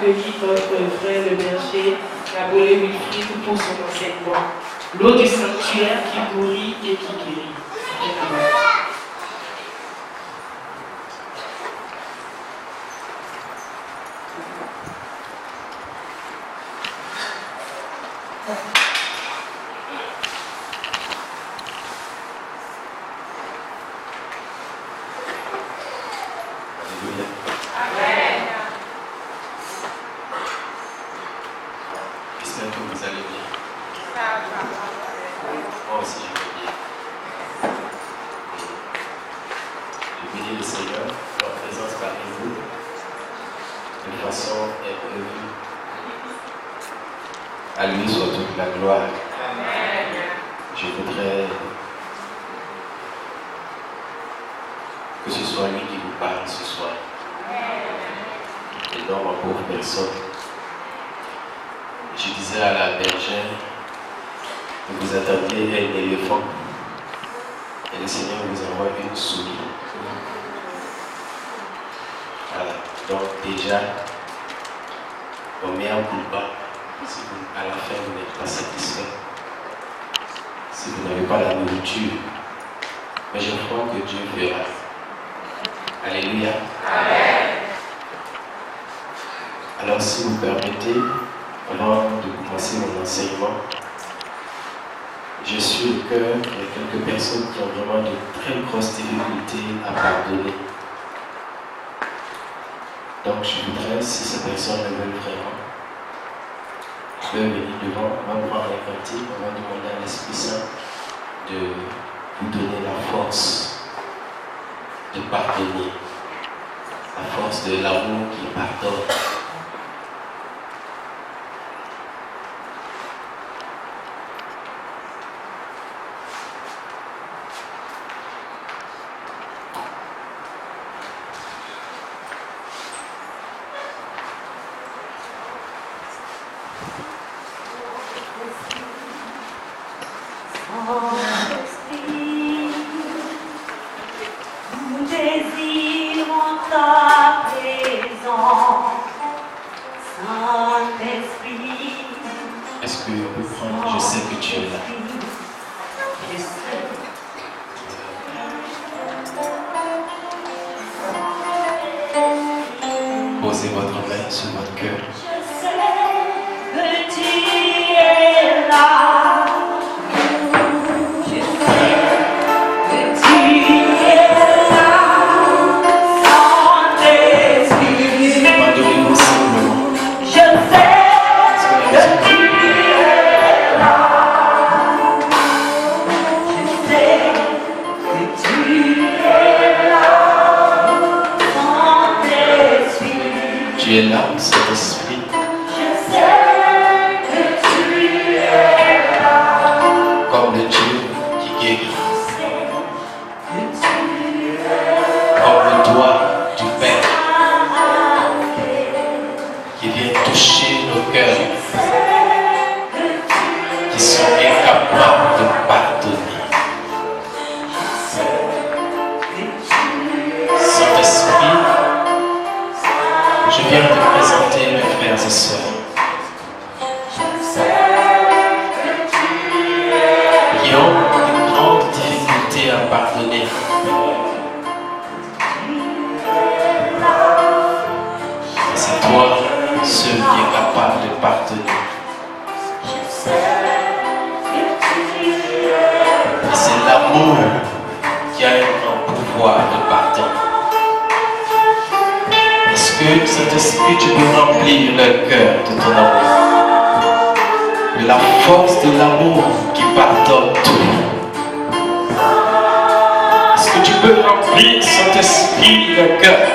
accueilli votre frère le berger, Gabolé Wilfried, pour son enseignement. L'eau du sanctuaire qui nourrit et qui guérit. J'espère que vous allez bien. Moi aussi, je vais bien. Je bénis le Seigneur pour la présence parmi vous de façon imprévue. À lui soit toute la gloire. Je voudrais que ce soit lui qui vous parle ce soir. Et non ma pauvre personne. Je disais à la bergère que vous attendiez un éléphant et le Seigneur vous envoie une souris. Voilà. Donc déjà, on met en coup bas si vous, à la fin vous n'êtes pas satisfait, si vous n'avez pas la nourriture. Mais je crois que Dieu fera. Alléluia. Amen. Alors si vous permettez, avant de commencer mon enseignement, je suis sûr qu'il y a quelques personnes qui ont vraiment de très grosses difficultés à pardonner. Donc je voudrais, si ces personnes le veulent vraiment, je peux venir devant, on va prendre un cantique, on va demander à l'Esprit Saint de vous donner la force de pardonner, la force de l'amour qui pardonne. Est-ce qu'on peut prendre « Je sais que tu es là ». Posez votre main sur votre cœur. Je sais que tu es là. Je sais que tu es là. Sans esprit. Demandez-vous simplement. Je sais que tu es là. Je sais que tu es là. Sans esprit. Tu es là, Saint-Esprit. Je sais que tu es là. Comme le Dieu qui guérit. Je sais que tu es Comme le doigt du Père là. qui vient toucher nos cœurs Je sais que tu qui sont incapables de pardonner. Saint-Esprit, je viens te présenter mes frères et sœurs qui ont de grandes difficultés à pardonner. C'est toi seul qui es capable de pardonner. Et c'est l'amour qui a un grand pouvoir de pardon. Est-ce que Saint-Esprit, tu peux remplir le cœur de ton amour, de la force de l'amour qui pardonne tout? Est-ce que tu peux remplir, Saint-Esprit, le cœur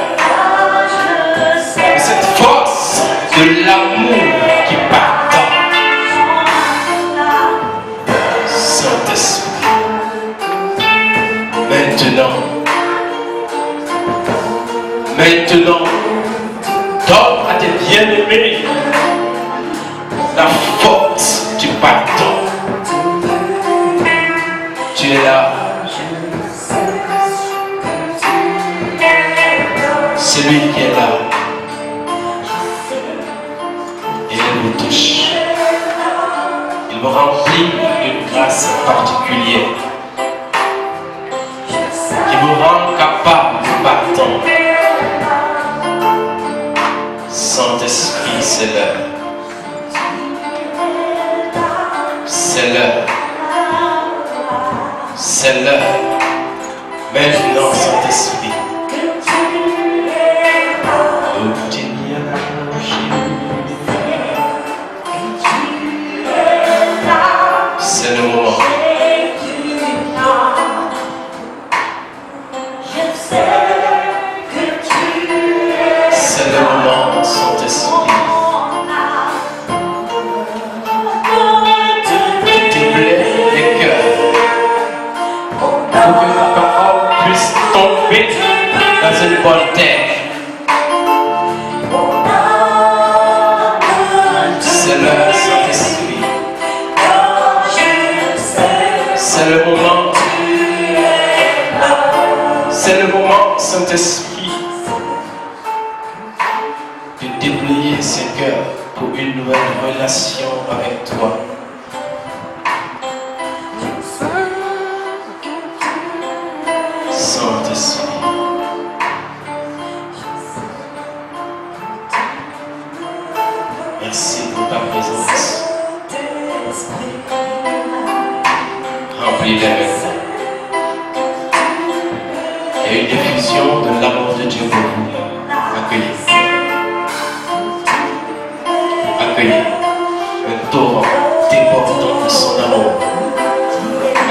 de cette force de l'amour qui pardonne? Saint-Esprit, maintenant, donne à tes bien-aimés la force du pardon. Tu es là. Celui qui est là. touche. Il me remplit d'une grâce particulière qui me rend capable de battre. Saint-Esprit, c'est l'heure. C'est l'heure. C'est l'heure. Maintenant, Saint-Esprit. C'est le moment. C'est le moment, Saint-Esprit. Les cœurs pour que ta parole puisse tomber dans une bonne terre. C'est l'heure, Saint-Esprit. C'est le moment. C'est le moment, Saint-Esprit, de déblayer ses cœurs pour une nouvelle relation avec toi. Saint-Esprit. Merci pour ta présence. Remplis-les maintenant. Il y a une diffusion de l'amour de Dieu pour vous. Accueillez. Accueillez un torrent débordant de son amour.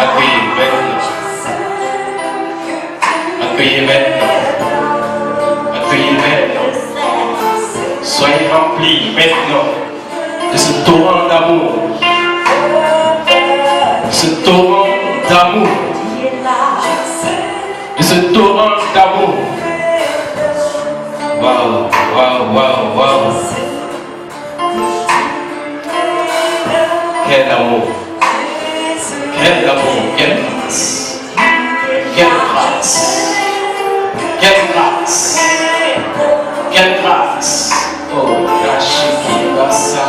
Accueillez maintenant. Accueillez maintenant. Accueillez maintenant. Soyez remplis maintenant de ce torrent d'amour. Ce torrent d'amour. De ce torrent d'amour. Waouh, waouh, waouh, waouh. Quel amour. Quel amour, quelle grâce. Quelle grâce. Quelle grâce. Quelle grâce. Oh, Rachiki Bassa.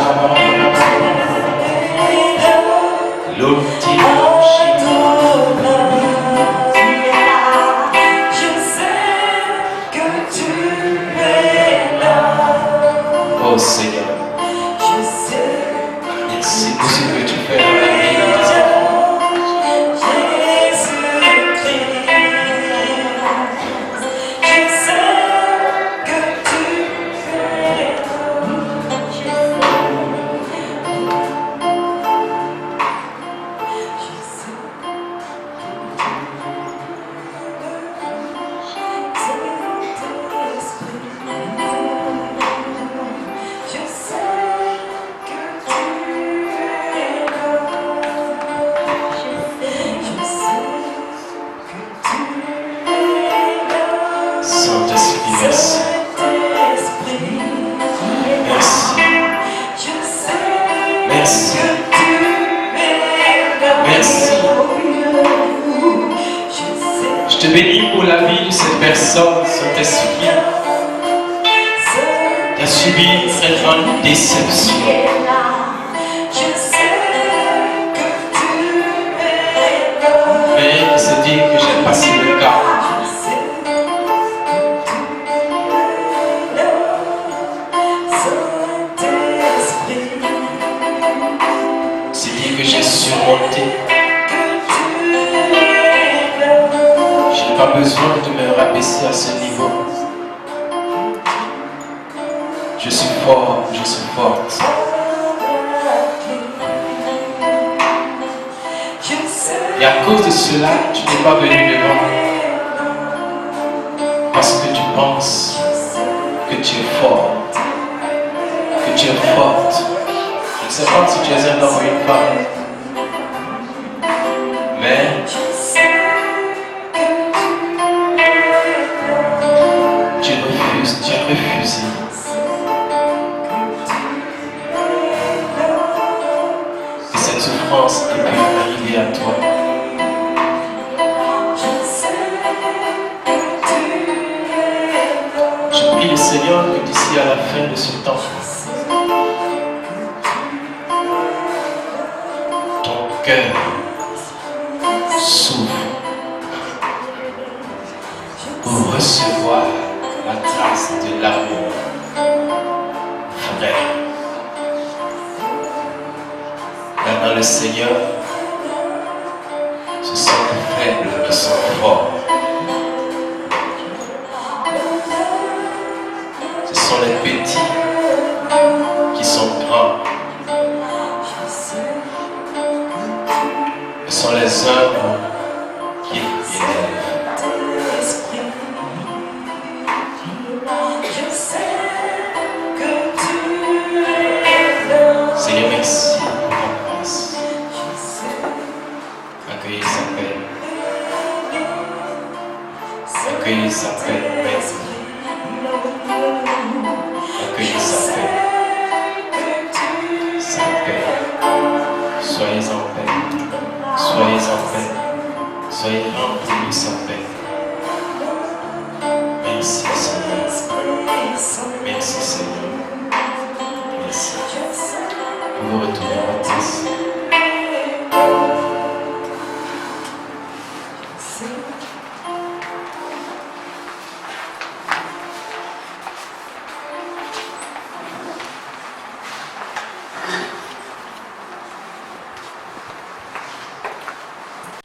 Oh Seigneur, merci pour ce que tu fais dans la vie de tes enfants. Saint-Esprit, merci. Merci. Merci. Merci. Je te bénis pour la vie de cette personne, Saint-Esprit, qui a subi une très grande déception. Mais il se dit que j'ai passé le cap. Que j'ai surmonté. Je n'ai pas besoin de me rabaisser à ce niveau. Je suis fort, je suis forte. Et à cause de cela, tu n'es pas venu devant. Parce que tu penses que tu es fort, que tu es forte. Je ne sais pas si tu es un homme ou une femme, mais tu refuses, tu as refusé. Et cette souffrance est pu arriver à toi. Je prie le Seigneur que d'ici à la fin de ce temps, vrai. Car dans le Seigneur, ce sont les faibles qui sont forts. Ce sont les petits qui sont grands. Ce sont les œuvres qui élèvent. Seigneur, merci pour ta grâce. Accueillez sa paix. Accueillez sa paix, Maître. Accueillez sa paix. Sa paix. Soyez en paix. Soyez en paix. Soyez remplis de sa paix. Merci Seigneur. Merci Seigneur. Merci. Vous retournez à votre place.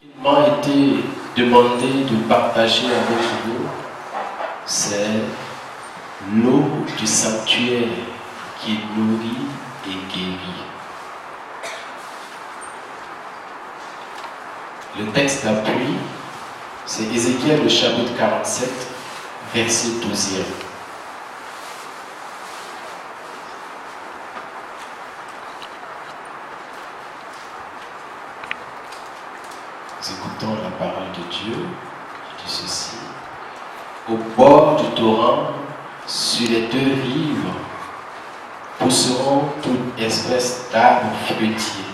Il m'a été demandé de partager avec vous, c'est l'eau du sanctuaire qui nourrit et guérit. Le texte d'appui, c'est Ézéchiel, le chapitre 47, verset 12e. Nous écoutons la parole de Dieu qui dit ceci. Au bord du torrent, sur les deux rives, pousseront toute espèce d'arbres fruitiers.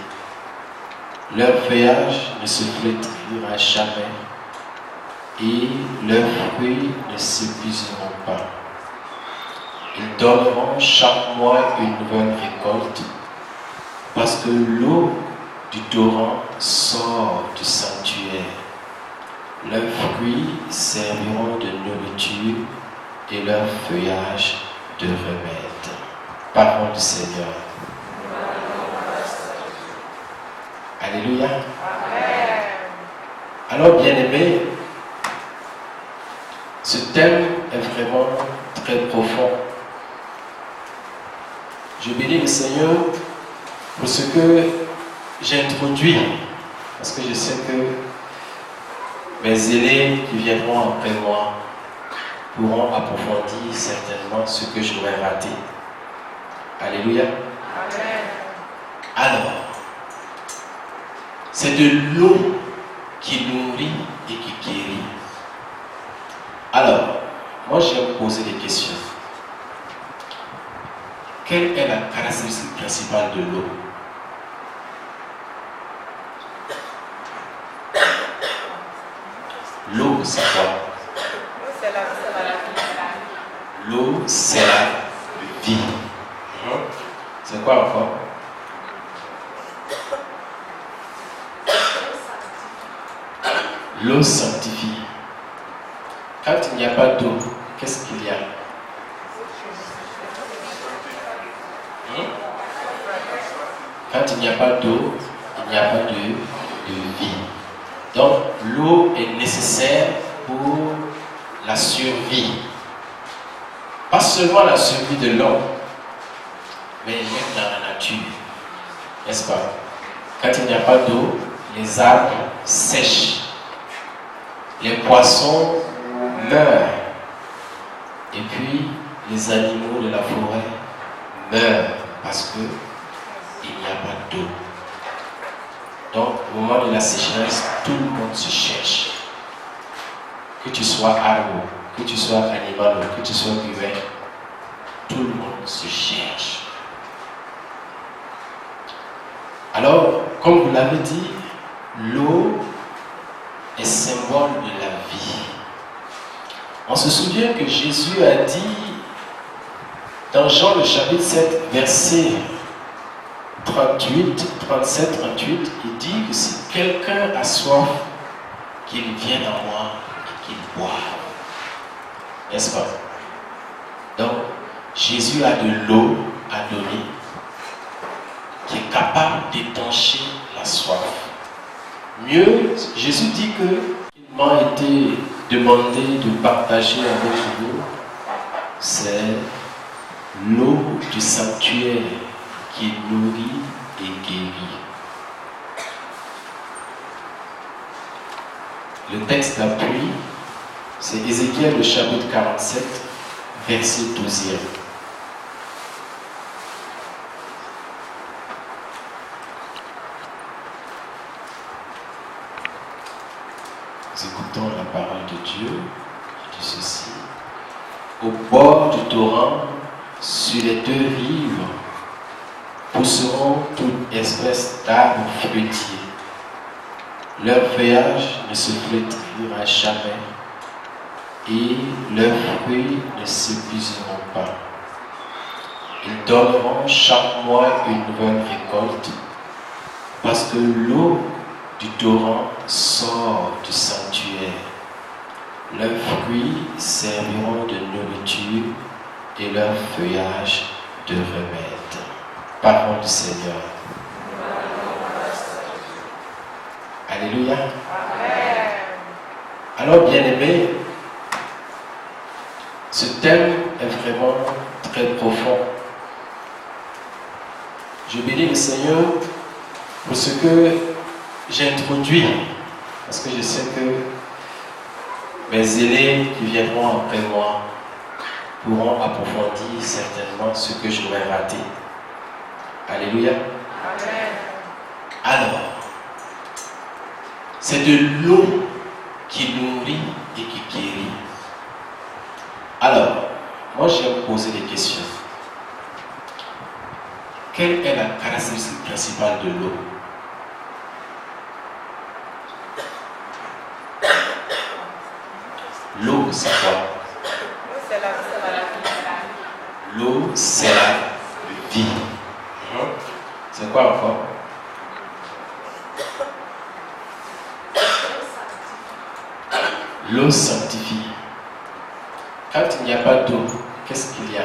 Leur feuillage ne se flétrira jamais et leurs fruits ne s'épuiseront pas. Ils donneront chaque mois une nouvelle récolte parce que l'eau du torrent sort du sanctuaire. Leurs fruits serviront de nourriture et leurs feuillages de remède. Parole du Seigneur. Alléluia. Amen. Alors, bien-aimés, ce thème est vraiment très profond. Je bénis le Seigneur pour ce que j'ai introduit, parce que je sais que mes élèves qui viendront après moi pourront approfondir certainement ce que j'aurais raté. Alléluia. Amen. Alors, c'est de l'eau qui nourrit et qui guérit. Alors, moi je vais me poser des questions. Quelle est la caractéristique principale de l'eau? L'eau, c'est quoi? L'eau, c'est la vie. C'est quoi encore? L'eau sanctifie. Quand il n'y a pas d'eau, qu'est-ce qu'il y a? Quand il n'y a pas d'eau, il n'y a pas de vie. Donc, l'eau est nécessaire pour la survie. Pas seulement la survie de l'homme, mais même dans la nature. N'est-ce pas? Quand il n'y a pas d'eau, les arbres sèchent. Les poissons meurent. Et puis, les animaux de la forêt meurent parce qu'il n'y a pas d'eau. Donc, au moment de la sécheresse, tout le monde se cherche. Que tu sois arbre, que tu sois animal, que tu sois humain, tout le monde se cherche. Alors, comme vous l'avez dit, l'eau est symbole de la vie. On se souvient que Jésus a dit dans Jean le chapitre 7, verset 37, 38, il dit que si quelqu'un a soif, qu'il vienne à moi et qu'il boive. N'est-ce pas? Donc, Jésus a de l'eau a donné, qui est capable d'étancher la soif. Mieux, Jésus dit qu'il m'a été demandé de partager avec vous, c'est l'eau du sanctuaire qui nourrit et guérit. Le texte d'appui, c'est Ézéchiel, le chapitre 47, verset 12e. Nous écoutons la parole de Dieu qui dit ceci. Au bord du torrent, sur les deux rives, pousseront toute espèce d'arbres fruitiers. Leur feuillage ne se flétrira jamais et leurs fruits ne s'épuiseront pas. Ils donneront chaque mois une nouvelle récolte parce que l'eau du torrent sort du sanctuaire. Leurs fruits serviront de nourriture et leur feuillage de remède. Parole du Seigneur. Alléluia. Amen. Alors, bien-aimés, ce thème est vraiment très profond. Je bénis le Seigneur pour ce que j'ai introduit, parce que je sais que mes aînés qui viendront après moi pourront approfondir certainement ce que j'aurais raté. Alléluia. Amen. Alors, c'est de l'eau qui nourrit et qui guérit. Alors, moi je vais vous poser des questions. Quelle est la caractéristique principale de l'eau? L'eau, c'est quoi? L'eau, c'est la vie. C'est quoi encore? L'eau sanctifie. Quand il n'y a pas d'eau, qu'est-ce qu'il y a?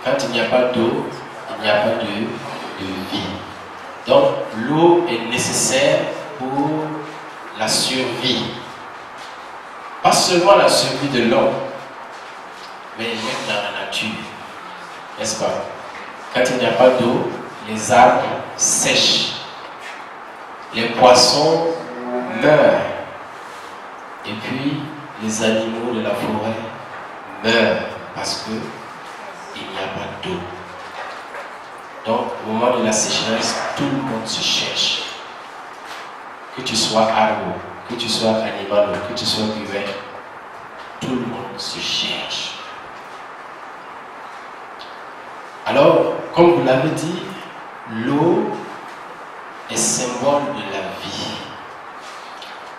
Quand il n'y a pas d'eau, il n'y a pas de vie. Donc, l'eau est nécessaire pour la survie. Pas seulement la survie de l'homme, mais même dans la nature. N'est-ce pas? Quand il n'y a pas d'eau, les arbres sèchent. Les poissons meurent. Et puis, les animaux de la forêt meurent parce qu'il n'y a pas d'eau. Donc, au moment de la sécheresse, tout le monde se cherche. Que tu sois arbre, que tu sois animal, que tu sois humain, tout le monde se cherche. Alors, comme vous l'avez dit, l'eau est symbole de la vie.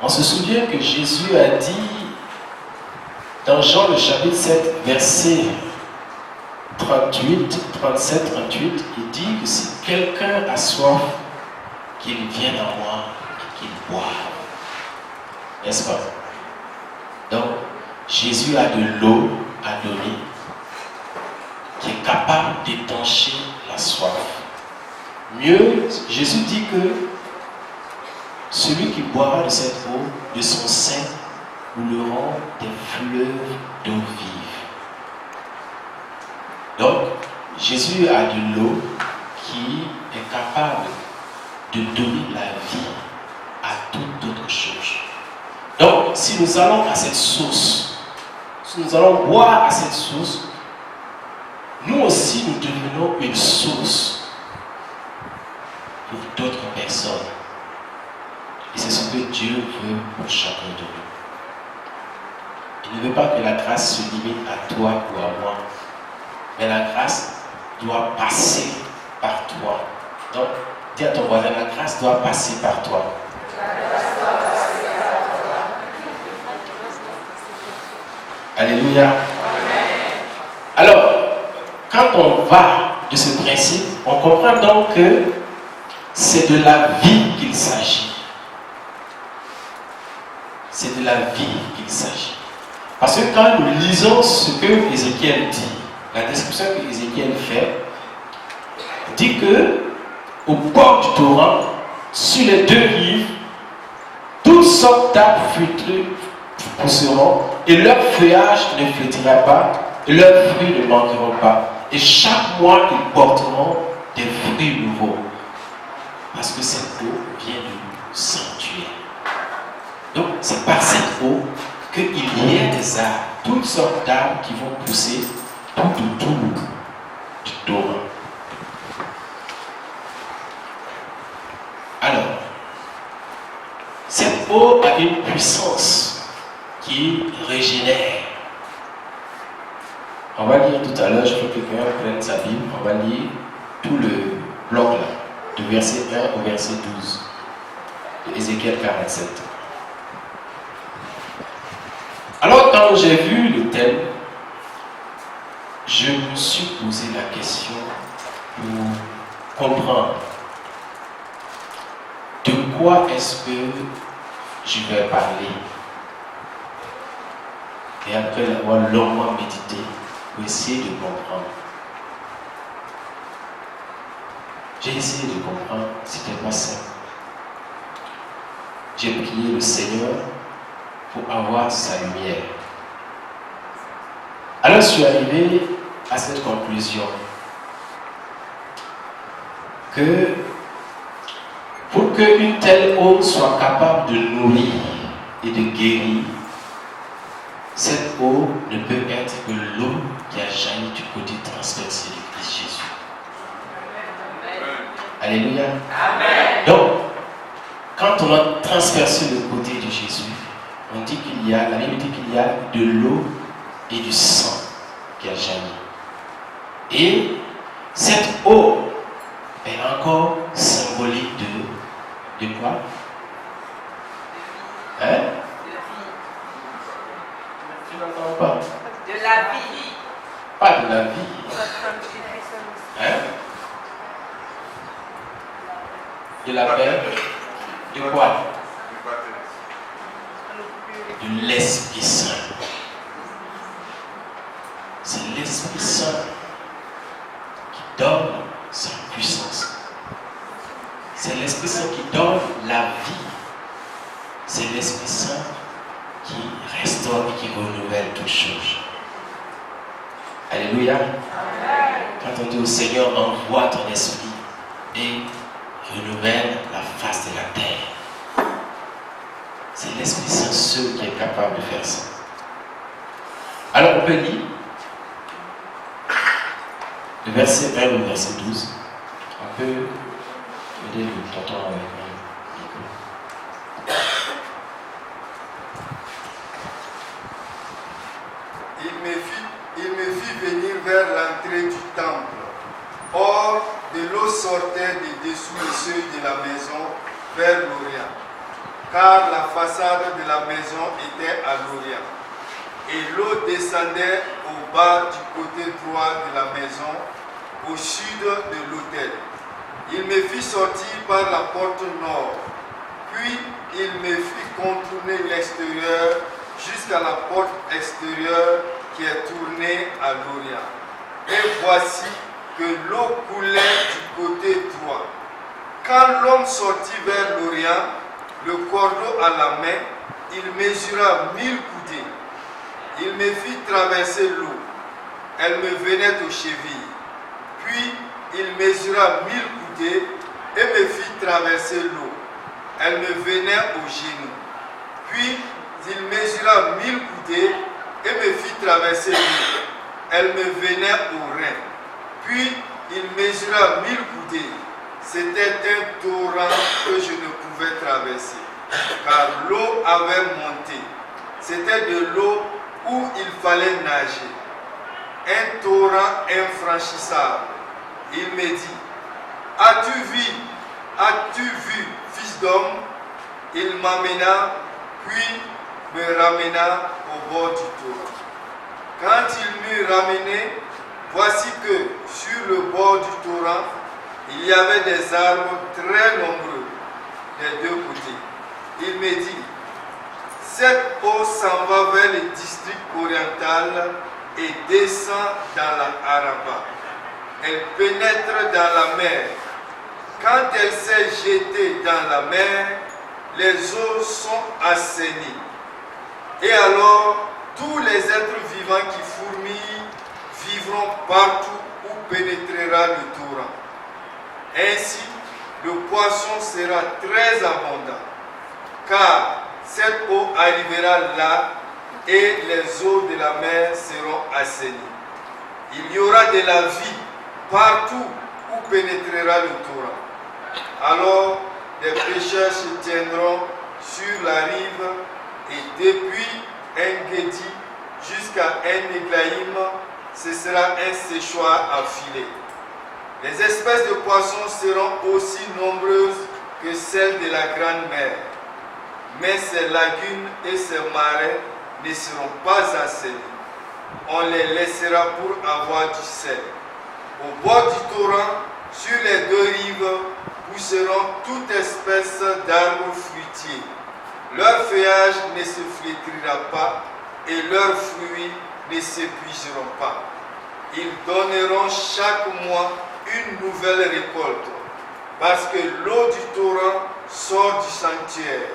On se souvient que Jésus a dit dans Jean le chapitre 7, verset 37, 38, il dit que si quelqu'un a soif, qu'il vienne à moi et qu'il boive. N'est-ce pas? Donc, Jésus a de l'eau à donner qui est capable d'étancher la soif. Mieux, Jésus dit que celui qui boira de cette eau, de son sein, couleront des fleuves d'eau vive. Donc, Jésus a de l'eau qui est capable de donner la vie à toute autre chose. Donc, si nous allons à cette source, si nous allons boire à cette source, nous aussi nous devenons une source pour d'autres personnes. Et c'est ce que Dieu veut pour chacun de nous. Il ne veut pas que la grâce se limite à toi ou à moi. Mais la grâce doit passer par toi. Donc, dis à ton voisin, la grâce doit passer par toi. Alléluia. Alors, quand on va de ce principe, on comprend donc que c'est de la vie qu'il s'agit. C'est de la vie qu'il s'agit. Parce que quand nous lisons ce que Ézéchiel dit, la description que Ézéchiel fait, dit que au bord du torrent, sur les deux rives, toutes sortes d'arbres fruitiers pousseront et leur feuillage ne flétrira pas et leurs fruits ne manqueront pas. Et chaque mois, ils porteront des fruits nouveaux. Parce que cette eau vient du sanctuaire. Donc, c'est par cette eau qu'il y a des arbres, toutes sortes d'arbres qui vont pousser tout autour du torrent. Alors, cette eau a une puissance qui régénère. On va lire tout à l'heure, je veux que quelqu'un prenne sa Bible, on va lire tout le bloc là, du verset 1 au verset 12, de Ézéchiel 47. Alors quand j'ai vu le thème, je me suis posé la question pour comprendre de quoi est-ce que je vais parler. Et après l'avoir longuement médité, pour essayer de comprendre. J'ai essayé de comprendre, c'était pas simple. J'ai prié le Seigneur pour avoir sa lumière. Alors je suis arrivé à cette conclusion que pour qu'une telle eau soit capable de nourrir et de guérir, cette eau ne peut être que l'eau qui a jailli du côté transversé de Christ Jésus. Alléluia. Amen. Donc, quand on a transversé le côté de Jésus, on dit qu'il y a, la Bible dit qu'il y a de l'eau et du sang qui a jailli. Et cette eau est encore symbolique de quoi? Hein? Tu n'entends pas? De la vie. Pas de la vie. Hein? De la paix. De quoi? De l'Esprit Saint. C'est l'Esprit Saint qui donne sa puissance. C'est l'Esprit Saint qui donne la vie. C'est l'Esprit Saint qui restaure et qui renouvelle toutes choses. Alléluia. Quand on dit au Seigneur, envoie ton esprit et renouvelle la face de la terre. C'est l'Esprit Saint seul qui est capable de faire ça. Alors on peut lire le verset 1 au verset 12. On peut aider le tonton avec moi. Il me fit venir vers l'entrée du temple. Or, de l'eau sortait de dessous le seuil de la maison vers l'Orient, car la façade de la maison était à l'Orient. Et l'eau descendait au bas du côté droit de la maison, au sud de l'autel. Il me fit sortir par la porte nord, puis il me fit contourner l'extérieur jusqu'à la porte extérieure qui est tournée à l'Orient. Et voici que l'eau coulait du côté droit. Quand l'homme sortit vers l'Orient, le cordeau à la main, il mesura 1000 coudées. Il me fit traverser l'eau. Elle me venait aux chevilles. Puis il mesura 1000 coudées et me fit traverser l'eau. Elle me venait aux genoux. Puis il mesura 1000 coudées et me fit traverser l'eau. Elle me venait aux reins. Puis il mesura 1000 coudées. C'était un torrent que je ne pouvais traverser, car l'eau avait monté. C'était de l'eau où il fallait nager. Un torrent infranchissable. Il me dit, as-tu vu, fils d'homme? Il m'amena, puis me ramena au bord du torrent. Quand il m'eut ramené, voici que sur le bord du torrent, il y avait des arbres très nombreux des deux côtés. Il me dit, cette eau s'en va vers le district orientale et descend dans la Araba. Elle pénètre dans la mer. Quand elle s'est jetée dans la mer, les eaux sont assainies. Et alors, tous les êtres vivants qui fourmillent vivront partout où pénétrera le torrent. Ainsi, le poisson sera très abondant, car cette eau arrivera là et les eaux de la mer seront assainies. Il y aura de la vie partout où pénétrera le torrent. Alors, les pécheurs se tiendront sur la rive et depuis En-Gedi jusqu'à En-Eglaïm, ce sera un séchoir à filet. Les espèces de poissons seront aussi nombreuses que celles de la grande mer, mais ces lagunes et ces marais ne seront pas assainis. On les laissera pour avoir du sel. Au bord du torrent, sur les deux rives, pousseront toute espèce d'arbres fruitiers. Leur feuillage ne se flétrira pas et leurs fruits ne s'épuiseront pas. Ils donneront chaque mois une nouvelle récolte, parce que l'eau du torrent sort du sanctuaire.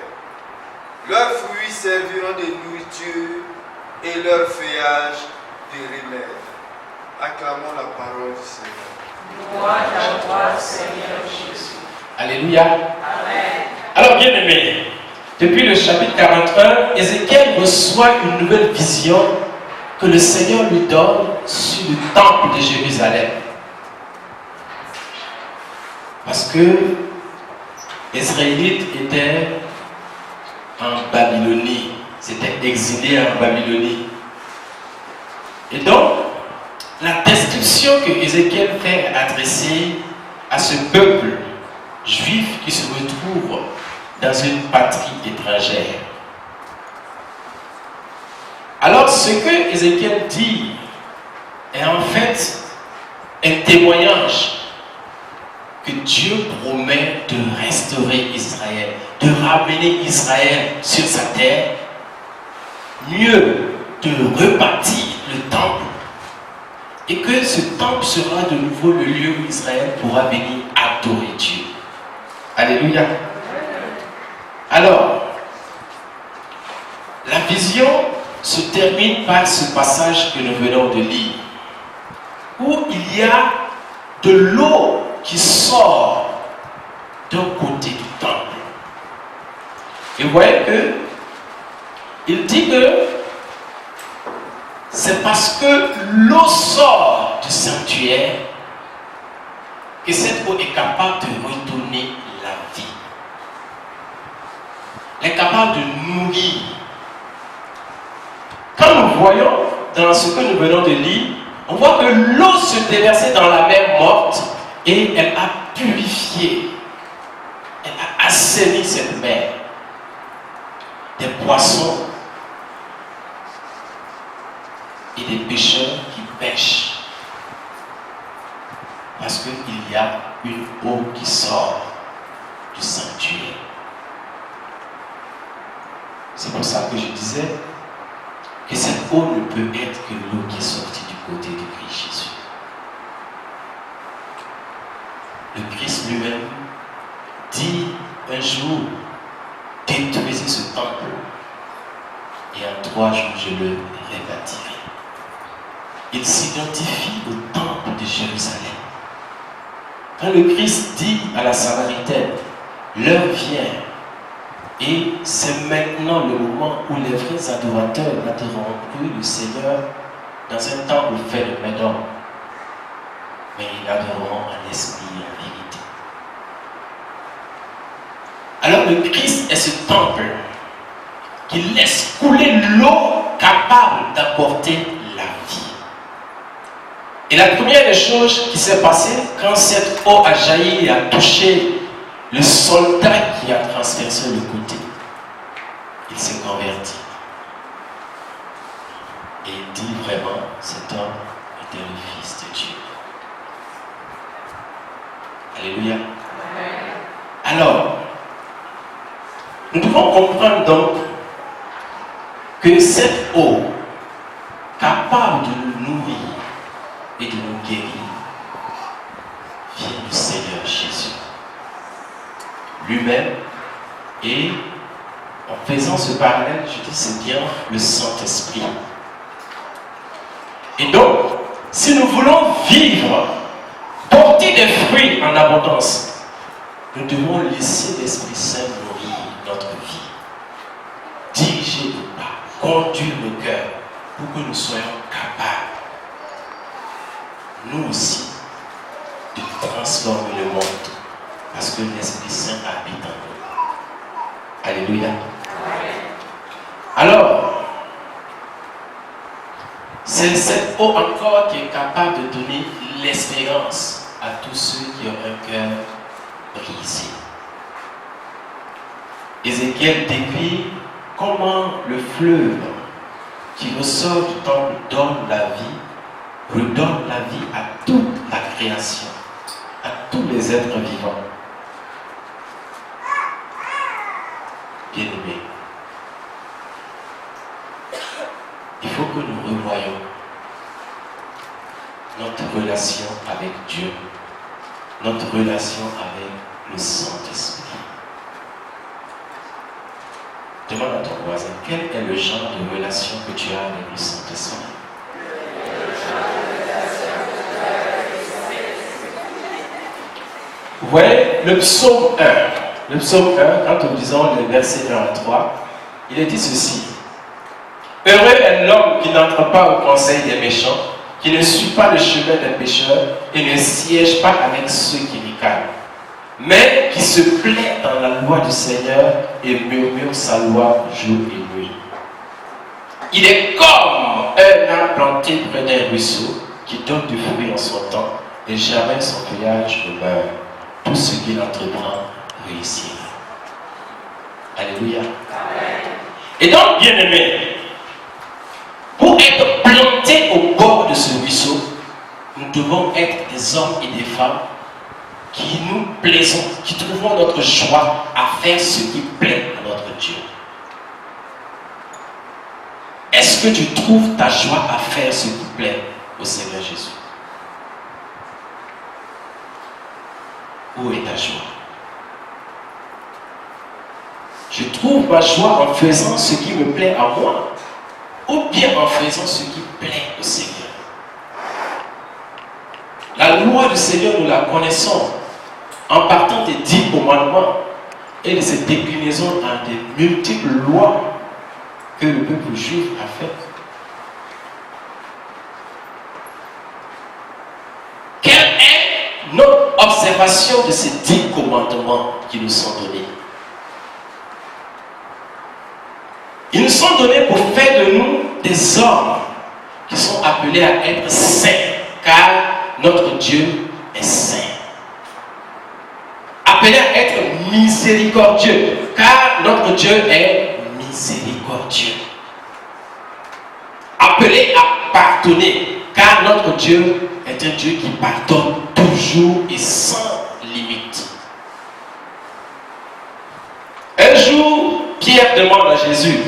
Leurs fruits serviront de nourriture et leur feuillage de remède. Acclamons la parole du Seigneur. Gloire à toi, Seigneur Jésus. Alléluia. Amen. Alors, bien aimé, depuis le chapitre 41, Ézéchiel reçoit une nouvelle vision que le Seigneur lui donne sur le temple de Jérusalem. Parce que les Israélites étaient en Babylonie, s'étaient exilés en Babylonie. Et donc, la description que Ézéchiel fait adresser à ce peuple juif qui se retrouve dans une patrie étrangère. Alors, ce que Ézéchiel dit est en fait un témoignage que Dieu promet de restaurer Israël, de ramener Israël sur sa terre, mieux de rebâtir le temple, et que ce temple sera de nouveau le lieu où Israël pourra venir adorer Dieu. Alléluia. Alors, la vision se termine par ce passage que nous venons de lire, où il y a de l'eau qui sort d'un côté du temple. Et vous voyez que il dit que c'est parce que l'eau sort du sanctuaire que cette eau est capable de redonner la vie. Elle est capable de nourrir. Quand nous voyons dans ce que nous venons de lire, on voit que l'eau se déversait dans la mer morte et elle a purifié, elle a assaini cette mer. Des poissons et des pêcheurs qui pêchent. Parce qu'il y a une eau qui sort du sanctuaire. C'est pour ça que je disais que cette eau ne peut être que l'eau qui est sortie du côté de Christ Jésus. Le Christ lui-même dit un jour, détruisez ce temple et en 3 jours je le rebâtirai. Il s'identifie au temple de Jérusalem. Quand le Christ dit à la Samaritaine, l'heure vient et c'est maintenant le moment où les vrais adorateurs n'adoreront plus le Seigneur dans un temple fait de main d'homme, mais ils l'adoreront en esprit et en vérité. Alors le Christ est ce temple qui laisse couler l'eau capable d'apporter la vie. Et la première des choses qui s'est passée quand cette eau a jailli et a touché le soldat qui a transpercé le côté, il s'est converti. Et il dit vraiment, cet homme était le Fils de Dieu. Alléluia. Alors, nous devons comprendre donc que cette eau guérir vient du Seigneur Jésus lui-même. Et en faisant ce parallèle, je dis c'est bien le Saint-Esprit. Et donc, si nous voulons vivre, porter des fruits en abondance, nous devons laisser l'Esprit Saint nourrir notre vie, diriger nos pas, conduire nos cœurs pour que nous soyons capables, nous aussi, de transformer le monde parce que l'Esprit Saint habite en nous. Alléluia. Alors, c'est cette eau encore qui est capable de donner l'espérance à tous ceux qui ont un cœur brisé. Ézéchiel décrit comment le fleuve qui ressort du temple donne la vie, redonne la vie à toute la création, à tous les êtres vivants. Bien-aimés, il faut que nous revoyions notre relation avec Dieu, notre relation avec le Saint-Esprit. Demande à ton voisin, quel est le genre de relation que tu as avec le Saint-Esprit? Vous voyez, le psaume 1. Le psaume 1, quand nous lisons les versets 1 à 3, il est dit ceci. Heureux est l'homme qui n'entre pas au conseil des méchants, qui ne suit pas le chemin des pécheurs et ne siège pas avec ceux qui ricanent, mais qui se plaît dans la loi du Seigneur et murmure sa loi jour et nuit. Il est comme un arbre planté près d'un ruisseau qui donne du fruit en son temps et jamais son feuillage ne meurt. Tout ce qu'il entreprend réussira. Alléluia. Amen. Et donc, bien-aimés, pour être plantés au bord de ce ruisseau, nous devons être des hommes et des femmes qui nous plaisons, qui trouvons notre joie à faire ce qui plaît à notre Dieu. Est-ce que tu trouves ta joie à faire ce qui plaît au Seigneur Jésus? Où est ta joie? Je trouve ma joie en faisant ce qui me plaît à moi, ou bien en faisant ce qui plaît au Seigneur. La loi du Seigneur, nous la connaissons en partant des 10 commandements et de ces déclinaisons en des multiples lois que le peuple juif a faites. Quelle est notre observation de ces 10 commandements qui nous sont donnés? Ils nous sont donnés pour faire de nous des hommes qui sont appelés à être saints, car notre Dieu est saint. Appelés à être miséricordieux, car notre Dieu est miséricordieux. Appelés à pardonner, car notre Dieu est un Dieu qui pardonne toujours et sans limite. Un jour, Pierre demande à Jésus,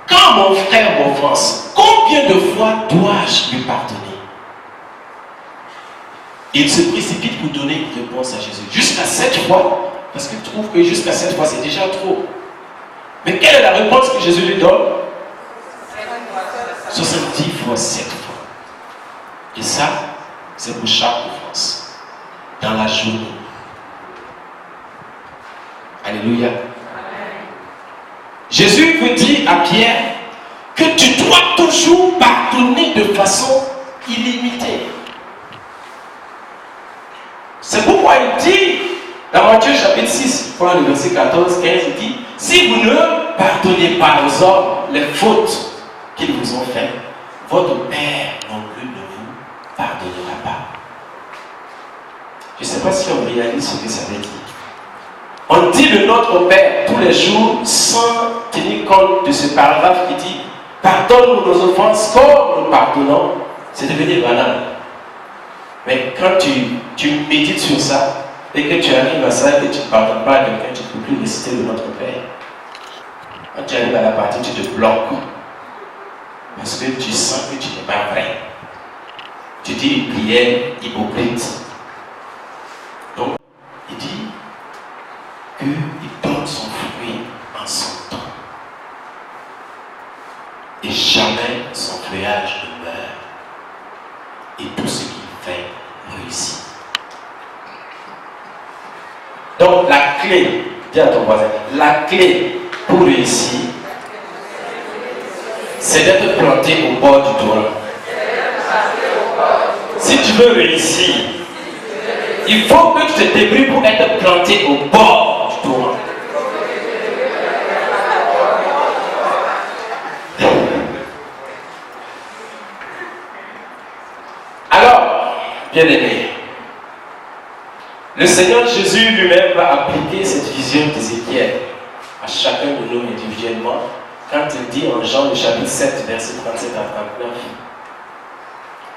quand mon frère m'offense, combien de fois dois-je lui pardonner? Il se précipite pour donner une réponse à Jésus. Jusqu'à 7 fois, parce qu'il trouve que jusqu'à 7 fois c'est déjà trop. Mais quelle est la réponse que Jésus lui donne? 70 fois 7 fois. Et ça, c'est pour chaque offense. Dans la journée. Alléluia. Jésus veut dire à Pierre que tu dois toujours pardonner de façon illimitée. C'est pourquoi il dit dans Matthieu chapitre 6, le verset 14, 15, il dit, si vous ne pardonnez pas aux hommes les fautes qu'ils vous ont faites, votre Père non plus ne vous pardonnera pas. Je ne sais pas si on réalise ce que ça veut dire. On dit le Notre Père tous les jours sans tenir compte de ce paragraphe qui dit pardonne-nous nos offenses comme nous pardonnons. C'est devenu banal. Mais quand tu médites sur ça et que tu arrives à ça et que tu ne pardonnes pas à quelqu'un, tu ne peux plus réciter le Notre Père. Quand tu arrives à la partie, tu te bloques parce que tu sens que tu n'es pas vrai. dit une prière hypocrite. Donc, il dit qu'il donne son fruit en son temps. Et jamais son feuillage ne meurt. Et tout ce qu'il fait réussit. Donc la clé, dis à ton voisin, la clé pour réussir, c'est d'être planté au bord du torrent. Si tu veux réussir, il faut que tu te débrouilles pour être planté au bord du torrent. Alors, bien aimé, le Seigneur Jésus lui-même va appliquer cette vision d'Ézéchiel à chacun de nous individuellement quand il dit en Jean le chapitre 7, verset 37 à 39,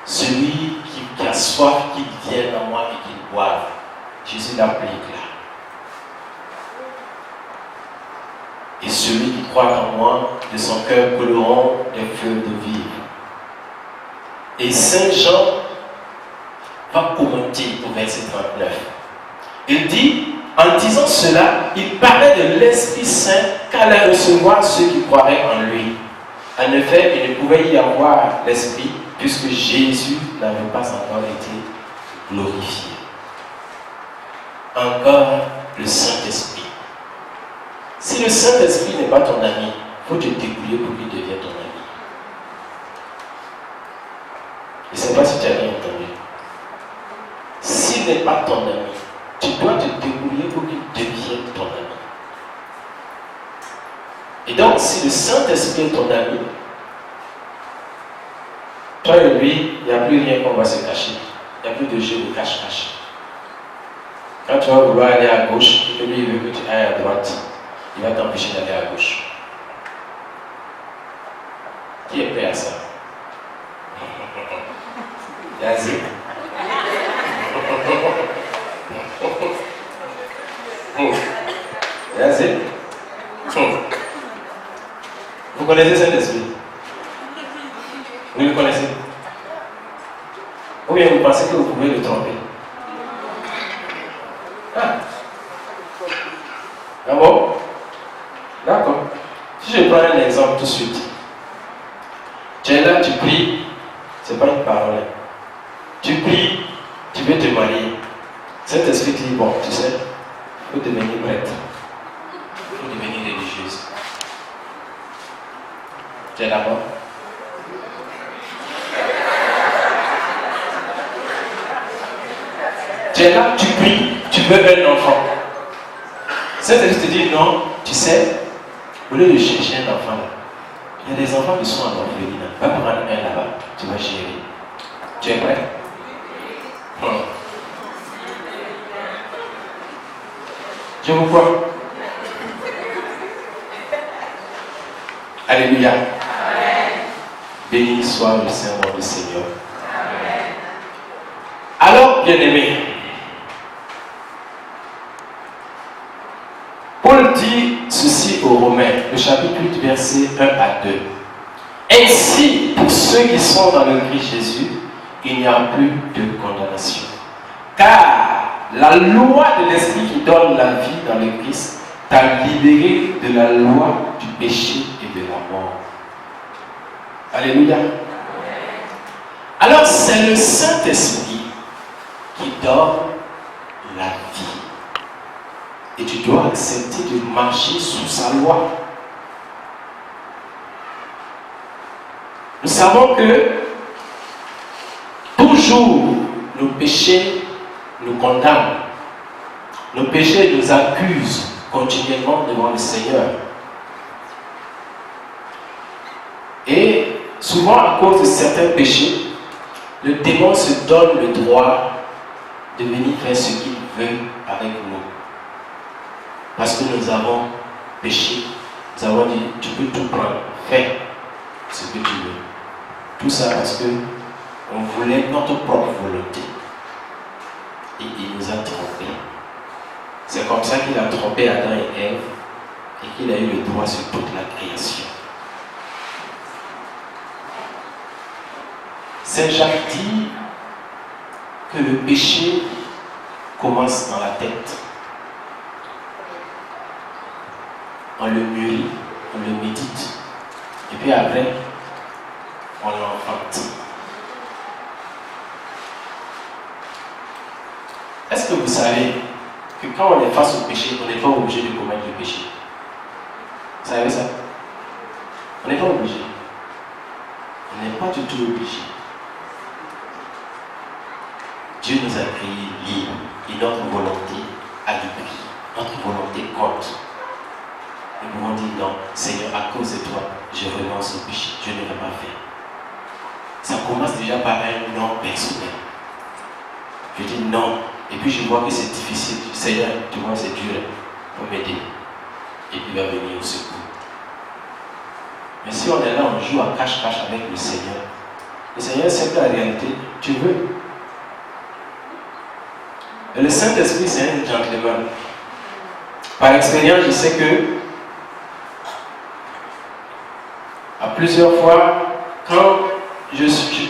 celui qui a soif, qu'il vienne à moi et qu'il boive. Jésus l'applique là. Et celui qui croit en moi, de son cœur couleront des fleuves de vie. Et Saint Jean va commenter au verset 39. Il dit, en disant cela, il parlait de l'Esprit Saint qu'allaient recevoir ceux qui croiraient en lui. En effet, il ne pouvait y avoir l'Esprit puisque Jésus n'avait pas encore été glorifié. Encore le Saint-Esprit. Si le Saint-Esprit n'est pas ton ami, il faut te débrouiller pour qu'il devienne ton ami. Je ne sais pas si tu as bien entendu. S'il n'est pas ton ami, tu dois te débrouiller pour qu'il devienne ton ami. Et donc, si le Saint-Esprit est ton ami, toi et lui, il n'y a plus rien qu'on va se cacher. Il n'y a plus de jeu de cache-cache. Quand tu vas vouloir aller à gauche et que lui veut que tu ailles à droite, il va t'empêcher d'aller à gauche. Qui est prêt à ça? Vas-y. Vas-y. Vous connaissez cet esprit? Vous le connaissez? Ou bien vous pensez que vous pouvez le tromper? Ah bon? D'accord. Si je prends un exemple tout de suite. Tu es là, tu pries, c'est pas une parole. Tu pries, tu veux te marier. Cet esprit dit, bon, tu sais, il faut devenir prêtre. Il faut devenir religieuse. Tu es d'accord? Tu es là, tu pries, tu veux un enfant. Cet esprit te dit, non, tu sais, au lieu de chercher un enfant, il y a des enfants qui sont en orphelinat. Va prendre un là-bas, tu vas gérer. Tu es prêt? Je vous crois. Alléluia. Amen. Béni soit le Saint-Nom du Seigneur. Amen. Alors, bien-aimés, Paul dit ceci aux Romains, le chapitre 8, verset 1 à 2. Ainsi, pour ceux qui sont dans le Christ Jésus, il n'y a plus de condamnation. Car la loi de l'Esprit qui donne la vie dans le Christ t'a libéré de la loi du péché et de la mort. Alléluia. Alors c'est le Saint-Esprit qui donne la vie. Et tu dois accepter de marcher sous sa loi. Nous savons que toujours nos péchés nous condamnent. Nos péchés nous accusent continuellement devant le Seigneur. Et souvent à cause de certains péchés, le démon se donne le droit de venir faire ce qu'il veut avec nous. Parce que nous avons péché, nous avons dit, tu peux tout prendre, fais ce que tu veux. Tout ça parce que on voulait notre propre volonté. Et il nous a trompés. C'est comme ça qu'il a trompé Adam et Ève et qu'il a eu le droit sur toute la création. Saint Jacques dit que le péché commence dans la tête. On le mûrit, on le médite. Et puis après, on l'enfante. Est-ce que vous savez que quand on est face au péché, on n'est pas obligé de commettre le péché? Vous savez ça? On n'est pas obligé. On n'est pas du tout obligé. Dieu nous a créés libres et notre volonté a du prix. Notre volonté compte. Nous pouvons dire non, Seigneur, à cause de toi, je renonce au péché. Je ne vais pas faire. Ça commence déjà par un non personnel. Je dis non. Et puis je vois que c'est difficile. Seigneur, tu vois, c'est dur pour m'aider. Et puis il va venir au secours. Mais si on est là, on joue à cache-cache avec le Seigneur sait que la réalité, tu veux. Et le Saint-Esprit, c'est un gentleman. Par expérience, je sais que à plusieurs fois, quand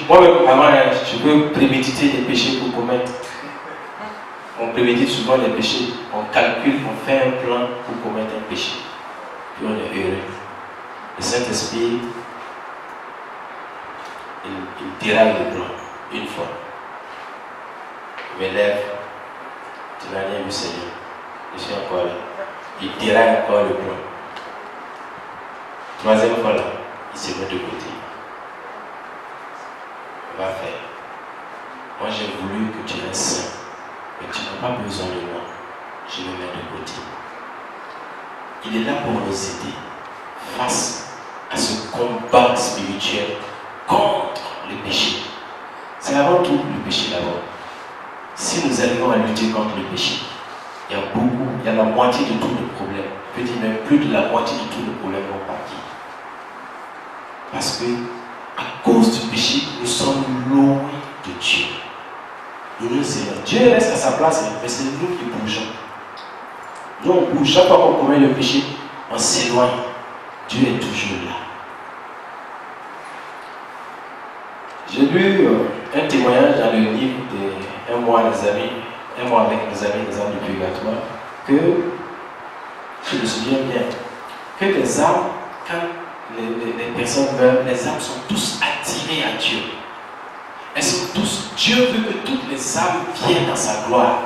moi-même, avant, je peux préméditer des péchés pour commettre. On prémédite souvent les péchés, on calcule, on fait un plan pour commettre un péché. Puis on est heureux. Le Saint-Esprit, il déraille le plan une fois. Je me lève, tu n'as rien vu, Seigneur. Je suis encore là. Il déraille encore le plan. Troisième fois là, il se met de côté. On va faire. Moi j'ai voulu que tu restes saint, mais tu n'as pas besoin de moi. Je me mets de côté. Il est là pour nous aider face à ce combat spirituel contre le péché. C'est avant tout le péché d'abord. Si nous arrivons à lutter contre le péché, il y a la moitié de tous les problèmes. Je peux dire même plus de la moitié de tous les problèmes vont partir. Parce que, à cause du péché, nous sommes loin de Dieu. Dieu reste à sa place, mais c'est nous qui bougeons. Nous on bouge, chaque fois qu'on commet le péché, on s'éloigne. Dieu est toujours là. J'ai lu un témoignage dans le livre de Un mois avec des amis, des âmes du purgatoire, que, je me souviens bien, que les âmes, quand les personnes meurent, les âmes sont tous attirées à Dieu. Elles sont tous, Dieu veut que toutes les âmes viennent dans sa gloire.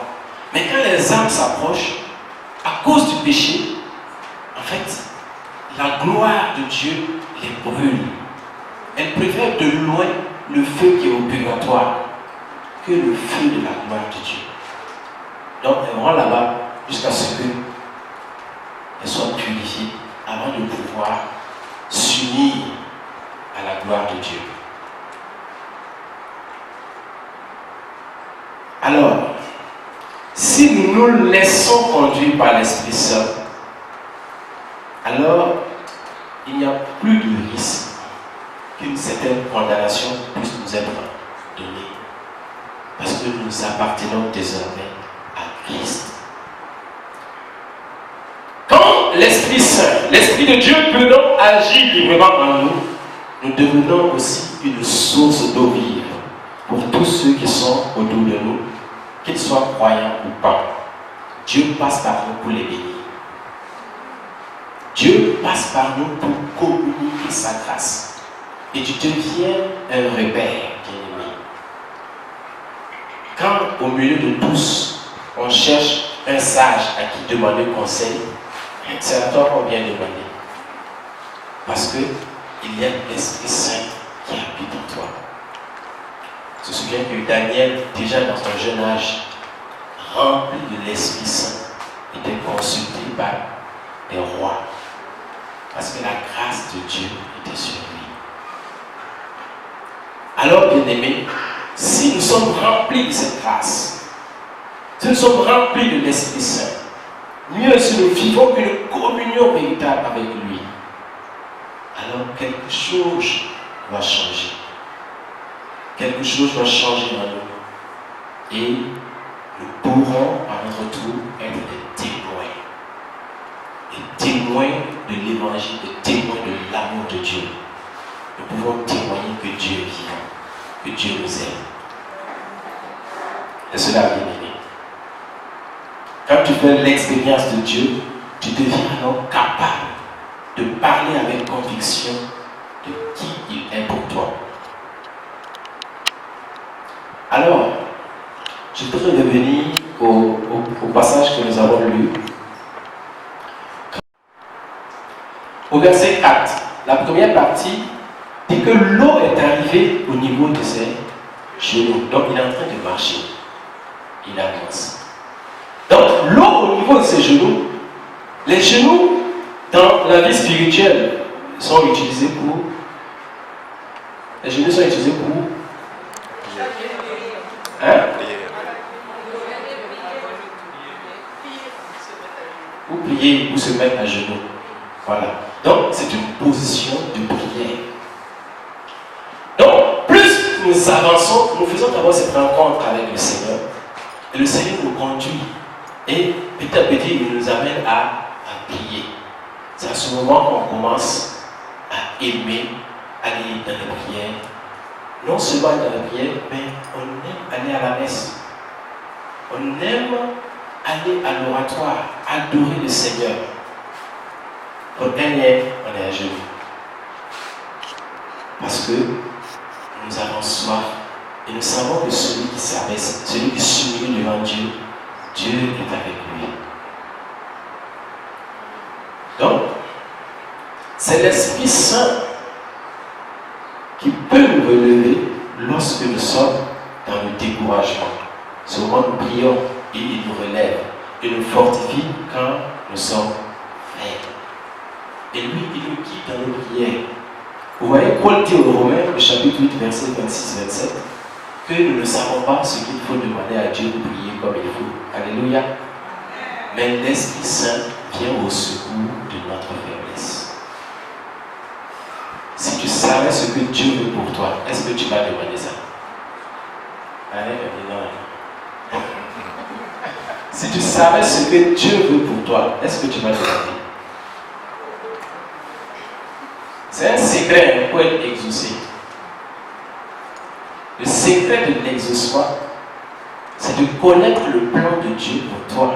Mais quand les âmes s'approchent, à cause du péché, en fait, la gloire de Dieu les brûle. Elles préfèrent de loin le feu qui est au purgatoire que le feu de la gloire de Dieu. Donc elles vont là-bas jusqu'à ce qu'elles soient purifiées avant de pouvoir s'unir à la gloire de Dieu. Alors, si nous nous laissons conduire par l'Esprit Saint, alors il n'y a plus de risque qu'une certaine condamnation puisse nous être donnée. Parce que nous appartenons désormais à Christ. Quand l'Esprit Saint, l'Esprit de Dieu peut donc agir librement en nous, nous devenons aussi une source d'eau vive pour tous ceux qui sont autour de nous, qu'ils soient croyants ou pas. Dieu passe par nous pour les bénir. Dieu passe par nous pour communiquer sa grâce. Et tu deviens un repère, bien-aimé. Quand au milieu de tous, on cherche un sage à qui demander conseil, c'est à toi qu'on vient demander. Parce qu'il y a l'Esprit Saint qui habite en toi. Je me souviens que Daniel, déjà dans son jeune âge, rempli de l'Esprit Saint, était consulté par les rois. Parce que la grâce de Dieu était sur lui. Alors, bien-aimés, si nous sommes remplis de cette grâce, si nous sommes remplis de l'Esprit Saint, mieux si nous vivons une communion véritable avec lui, alors quelque chose va changer. Quelque chose va changer en nous. Et nous pourrons, à notre tour, être des témoins. Des témoins de l'évangile, des témoins de l'amour de Dieu. Nous pouvons témoigner que Dieu est vivant, que Dieu nous aime. Et cela, bien aimé. Quand tu fais l'expérience de Dieu, tu deviens alors capable de parler avec conviction de qui il est pour toi. Alors, je voudrais revenir au passage que nous avons lu. Au verset 4, la première partie dit que l'eau est arrivée au niveau de ses genoux. Donc il est en train de marcher. Il avance. Donc l'eau au niveau de ses genoux, les genoux dans la vie spirituelle sont utilisés pour... Les genoux sont utilisés pour... Hein? Pour plier, pour se mettre à genoux. Voilà. Donc, c'est une position de prière. Donc, plus nous avançons, nous faisons d'abord cette rencontre avec le Seigneur. Et le Seigneur nous conduit. Et petit à petit, il nous amène à prier. C'est à ce moment qu'on commence à aimer aller dans la prière. Non seulement dans la prière, mais on aime aller à la messe. On aime aller à l'oratoire, adorer le Seigneur. Pour gagner, on est à genoux. Parce que nous avons soif et nous savons que celui qui s'abaisse, celui qui s'humilie devant Dieu, Dieu est avec lui. Donc, c'est l'Esprit Saint qui peut nous relever lorsque nous sommes dans le découragement. Souvent nous prions et il nous relève et nous fortifie quand nous sommes faibles. Et lui, il nous guide dans nos prières. Vous voyez, Paul dit aux Romains, le chapitre 8, verset 26-27, que nous ne savons pas ce qu'il faut demander à Dieu pour prier comme il faut. Alléluia. Mais l'Esprit Saint vient au secours de notre faiblesse. Si tu savais ce que Dieu veut pour toi, est-ce que tu vas demander ça? Allez, non. Si tu savais ce que Dieu veut pour toi, est-ce que tu vas demander? C'est un secret pour être exaucé. Le secret de l'exaucement, c'est de connaître le plan de Dieu pour toi.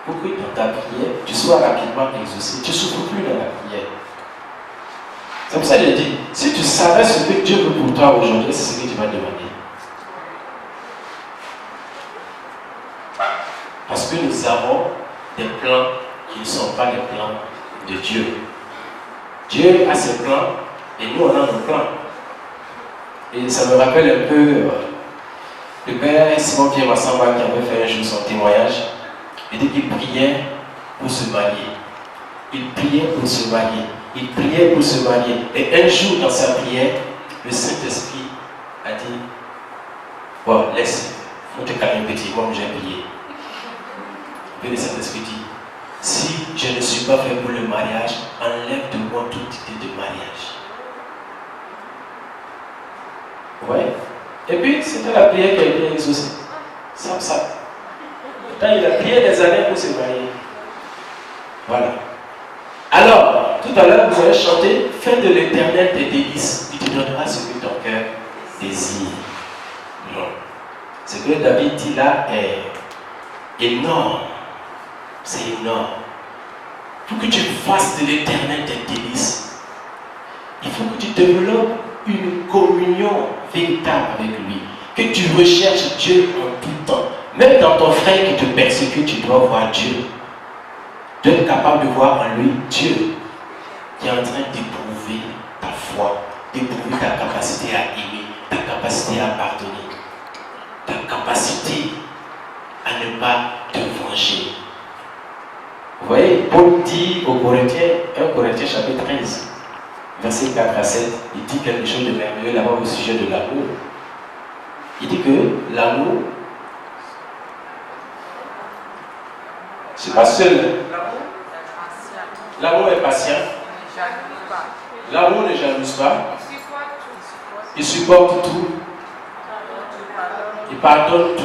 Pour que dans ta prière, tu sois rapidement exaucé. Tu ne souffres plus dans la prière. C'est pour ça que je dis, si tu savais ce que Dieu veut pour toi aujourd'hui, c'est ce que tu vas demander. Parce que nous avons des plans qui ne sont pas les plans de Dieu. Dieu a ses plans et nous on a nos plans. Et ça me rappelle un peu le père Simon Pierre Massamba qui avait fait un jour son témoignage. Il dit qu'il priait pour se marier. Il priait pour se marier. Il priait pour se marier. Et un jour dans sa prière, le Saint-Esprit a dit, bon, laisse, faut te calmer petit, moi j'ai prié. Et le Saint-Esprit dit, si je ne suis pas fait pour le mariage, enlève de moi toute idée de mariage. Ouais. Et puis, c'était la prière qui a été exaucée. Ça. Pourtant, il a prié des années pour se marier. Voilà. Alors, tout à l'heure, vous avez chanté, fais de l'Éternel tes délices, il te donnera ce que ton cœur désire. Non. Ce que David dit là est énorme. C'est énorme. Pour que tu fasses de l'Éternel tes délices, il faut que tu développes une communion véritable avec lui. Que tu recherches Dieu en tout temps. Même dans ton frère qui te persécute, tu dois voir Dieu. Tu es capable de voir en lui Dieu qui est en train d'éprouver ta foi, d'éprouver ta capacité à aimer, ta capacité à pardonner, ta capacité à ne pas te venger. Vous voyez, Paul dit aux Corinthiens, 1 Corinthiens chapitre 13, verset 4 à 7, il dit quelque chose de merveilleux là-bas au sujet de l'amour. Il dit que l'amour, c'est pas seul. L'amour est patient. L'amour ne jalouse pas. Il supporte tout. Il pardonne tout.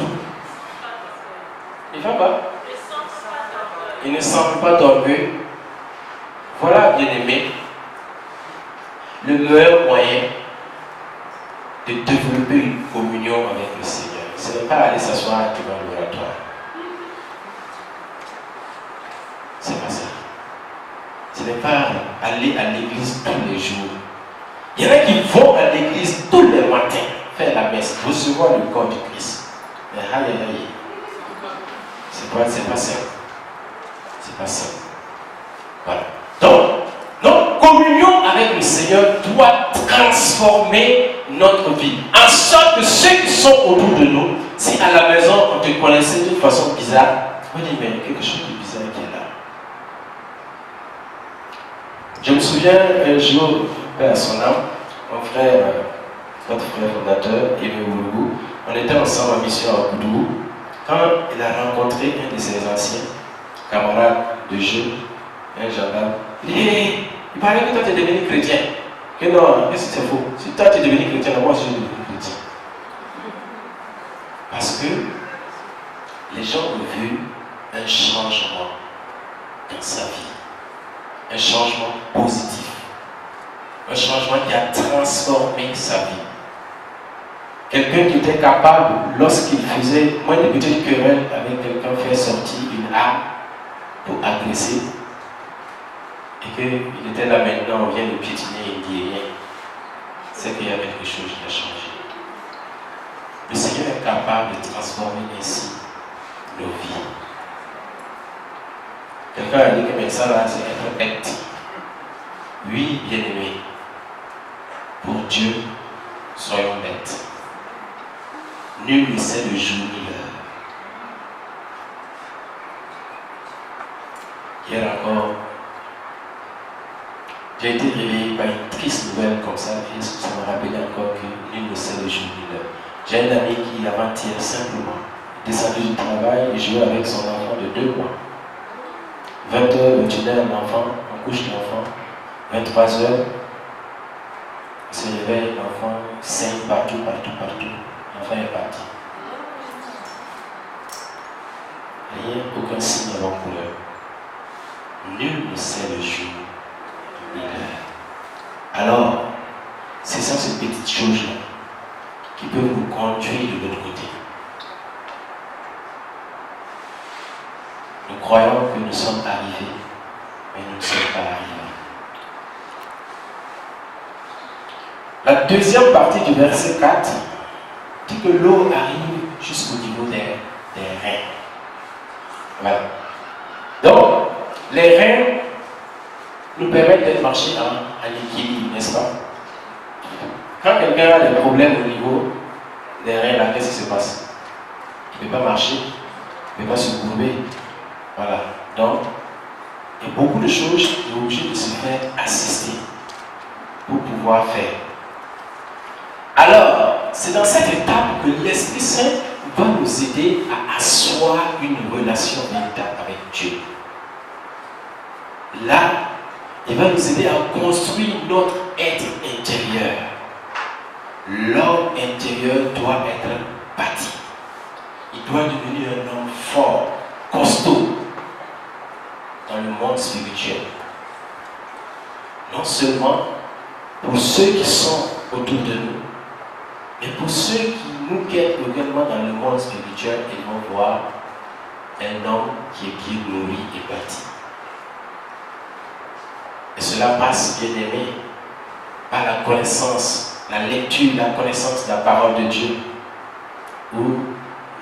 Il ne fait pas. Il ne semble pas d'orgueil. Voilà, bien-aimé, le meilleur moyen de développer une communion avec le Seigneur. C'est n'est pas aller s'asseoir devant l'oratoire. C'est pas ça. Ce n'est pas aller à l'église tous les jours. Il y en a qui vont à l'église tous les matins faire la messe, recevoir le corps du Christ. Mais aïe aïe aïe. C'est pas ça. C'est pas ça. Voilà. Donc, notre communion avec le Seigneur doit transformer notre vie. En sorte que ceux qui sont autour de nous, si à la maison on te connaissait d'une façon bizarre, on dit mais quelque chose de bizarre qui est là. Je me souviens un jour, paix à son âme, mon frère, notre frère fondateur, Aimé Oulougou, on était ensemble en mission à Koudou, quand il a rencontré un de ses anciens camarades de jeu, un gendarme. Il dit hey, il paraît que toi tu es devenu chrétien. Que non, qu'est-ce que c'est faux? Si toi tu es devenu chrétien, moi je suis devenu chrétien. Parce que les gens ont vu un changement dans sa vie. Un changement positif. Un changement qui a transformé sa vie. Quelqu'un qui était capable, lorsqu'il faisait moins de petites querelles avec quelqu'un, faire sortir une arme pour agresser. Et qu'il était là maintenant, on vient de piétiner, il ne dit rien. C'est qu'il y a quelque chose qui a changé. Le Seigneur est capable de transformer ainsi nos vies. Quelqu'un a dit que mais ça là, c'est être bête. Oui, bien-aimé, pour Dieu, soyons bêtes. Nul ne sait le jour ni l'heure. Hier encore, j'ai été réveillé par une triste nouvelle comme ça, et ça m'a rappelé encore que nul ne sait le jour ni l'heure. J'ai un ami qui, avant-hier, simplement, est descendu du travail et jouait avec son enfant de 2 mois. 20h, on dînait l'enfant, on couche l'enfant. 23h, on se réveille, l'enfant saigne partout. L'enfant est parti. Rien, aucun signe avant-couleur. Nul ne sait le jour ni l'heure. Alors, c'est ça, ces petites choses-là qui peuvent nous conduire de l'autre côté. Nous croyons que nous sommes arrivés, mais nous ne sommes pas arrivés. La deuxième partie du verset 4 dit que l'eau arrive jusqu'au niveau des reins. Voilà. Donc, les reins nous permettent de marcher en équilibre, n'est-ce pas? Quand quelqu'un a des problèmes au niveau des reins, là, qu'est-ce qui se passe? Il ne peut pas marcher, il ne peut pas se courber. Voilà. Donc, il y a beaucoup de choses qui sont obligées de se faire assister pour pouvoir faire. Alors, c'est dans cette étape que l'Esprit Saint va nous aider à asseoir une relation véritable avec Dieu. Là, il va nous aider à construire notre être intérieur. L'homme intérieur doit être bâti. Il doit devenir un homme fort, costaud dans le monde spirituel. Non seulement pour ceux qui sont autour de nous, mais pour ceux qui nous quittent également dans le monde spirituel, ils vont voir un homme qui est bien nourri et bâti. Et cela passe, bien aimé, par la connaissance, la lecture, la connaissance de la parole de Dieu, où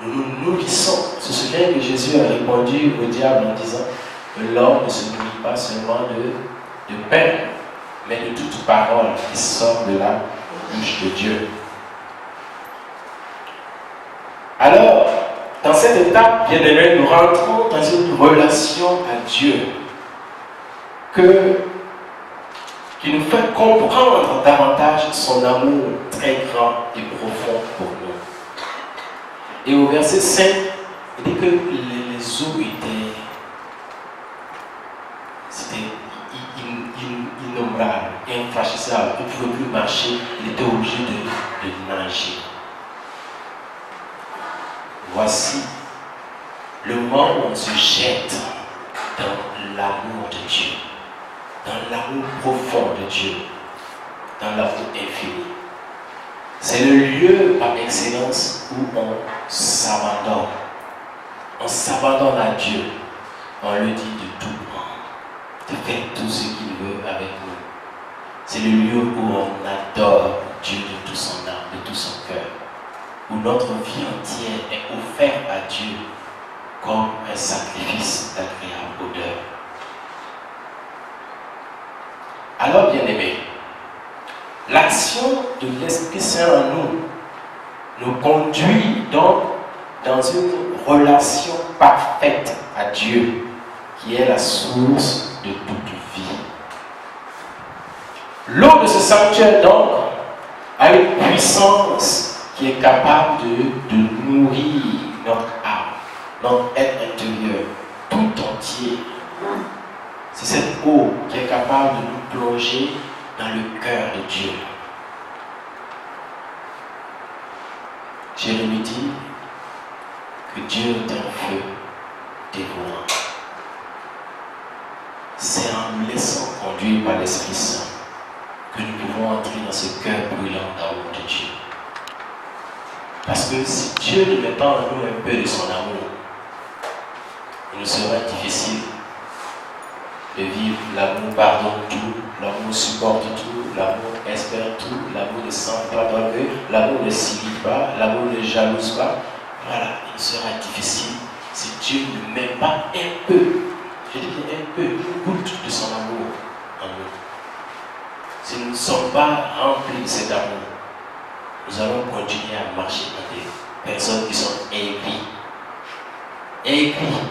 nous nous nourrissons. Se souvient que Jésus a répondu au diable en disant que l'homme ne se nourrit pas seulement de pain, mais de toute parole qui sort de la bouche de Dieu. Alors, dans cette étape, bien aimé, nous rentrons dans une relation à Dieu qui nous fait comprendre davantage son amour très grand et profond pour nous. Et au verset 5, il dit que les eaux c'était innombrable, infranchissable. Il ne pouvait plus marcher, il était obligé de nager. Voici le moment où on se jette dans l'amour de Dieu, dans l'amour profond de Dieu, dans l'amour infini. C'est le lieu par excellence où on s'abandonne. On s'abandonne à Dieu. On lui dit de tout prendre, de faire tout ce qu'il veut avec nous. C'est le lieu où on adore Dieu de tout son âme, de tout son cœur. Où notre vie entière est offerte à Dieu comme un sacrifice d'agréable odeur. Alors, bien-aimés, l'action de l'Esprit Saint en nous conduit donc dans une relation parfaite à Dieu, qui est la source de toute vie. L'eau de ce sanctuaire, donc, a une puissance qui est capable de nourrir notre âme, notre être intérieur, tout entier. C'est cette eau qui est capable de nous plonger dans le cœur de Dieu. Jérémie dit que Dieu est un feu dévorant. C'est en nous laissant conduire par l'Esprit Saint que nous pouvons entrer dans ce cœur brûlant d'amour de Dieu. Parce que si Dieu ne met pas en nous un peu de son amour, il nous sera difficile de vivre. L'amour pardonne tout, l'amour supporte tout, l'amour espère tout, l'amour ne sent pas d'orgueil, l'amour ne s'irrite pas, l'amour ne jalouse pas. Voilà, il sera difficile si Dieu ne met pas un peu, je dis bien un peu, une goutte de son amour en nous. Si nous ne sommes pas remplis de cet amour, nous allons continuer à marcher dans des personnes qui sont aigries. Aigries.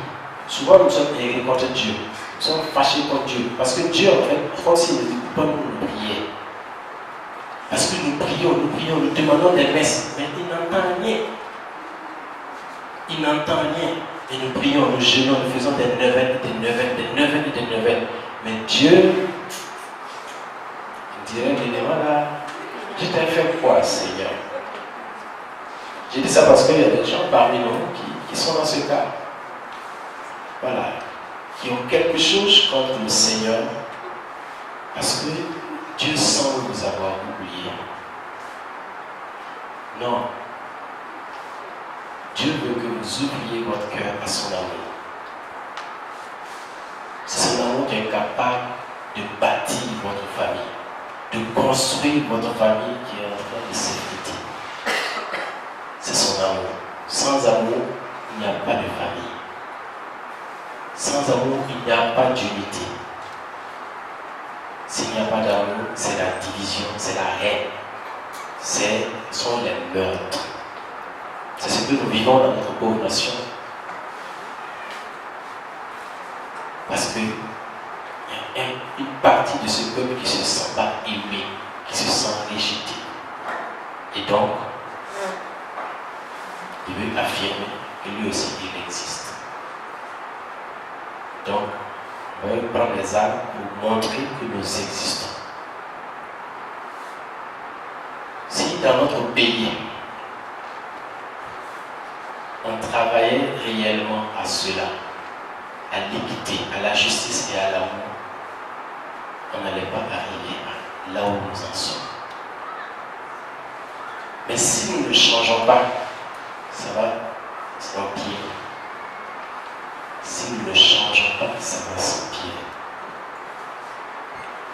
Souvent nous sommes aigris contre Dieu. Nous sommes fâchés contre Dieu. Parce que Dieu, en fait, comme s'il ne dit pas nous prier. Parce que nous prions, nous demandons des messes, mais il n'entend rien. Il n'entend rien. Et nous prions, nous jeûnons, nous faisons des neuvaines, des neuvaines, des neuvaines, des neuvaines. Mais Dieu, il dirait, voilà, je t'ai fait quoi, Seigneur? J'ai dit ça parce qu'il y a des gens parmi nous qui sont dans ce cas. Voilà. Qui ont quelque chose contre le Seigneur parce que Dieu semble nous avoir oubliés. Non. Dieu veut que vous oubliez votre cœur à son amour. C'est son amour qui est capable de bâtir votre famille, de construire votre famille qui est en train de s'effriter. C'est son amour. Sans amour, il n'y a pas de famille. Sans amour, il n'y a pas d'unité. S'il n'y a pas d'amour, c'est la division, c'est la haine. Ce sont les meurtres. C'est ce que nous vivons dans notre pauvre nation. Parce qu'il y a une partie de ce peuple qui ne se sent pas aimé, qui se sent rejeté. Et donc, il veut affirmer que lui aussi, il existe. Donc, on va prendre les armes pour montrer que nous existons. Si dans notre pays, on travaillait réellement à cela, à l'équité, à la justice et à l'amour, on n'allait pas arriver là où nous en sommes. Mais si nous ne changeons pas, ça va s'empirer. Si nous ne changeons pas, ça va s'empirer.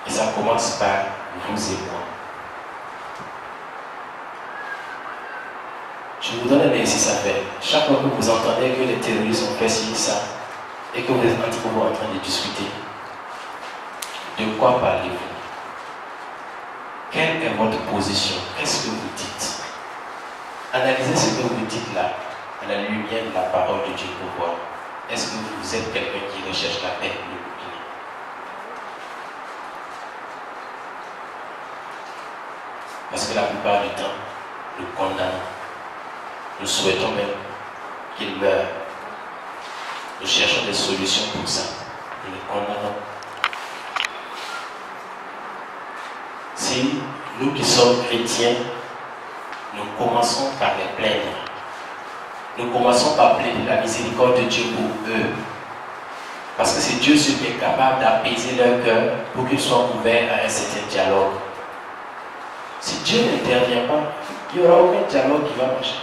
Et ça commence par vous et moi. Je vous donne un exercice à faire. Chaque fois que vous entendez que les terroristes ont fait ci, ça, et que vous êtes en train de discuter, de quoi parlez-vous? Quelle est votre position? Qu'est-ce que vous dites? Analysez ce que vous dites là, à la lumière de la parole de Dieu pour voir. Est-ce que vous êtes quelqu'un qui recherche la paix ou l'opinion? Parce que la plupart du temps, nous condamnons. Nous souhaitons même qu'il meure. Nous cherchons des solutions pour ça. Nous les condamnons. Si nous qui sommes chrétiens, nous commençons par les plaindre. Nous commençons par plaindre la miséricorde de Dieu pour eux. Parce que c'est Dieu seul qui est capable d'apaiser leur cœur pour qu'ils soient ouverts à un certain dialogue. Si Dieu n'intervient pas, il n'y aura aucun dialogue qui va marcher.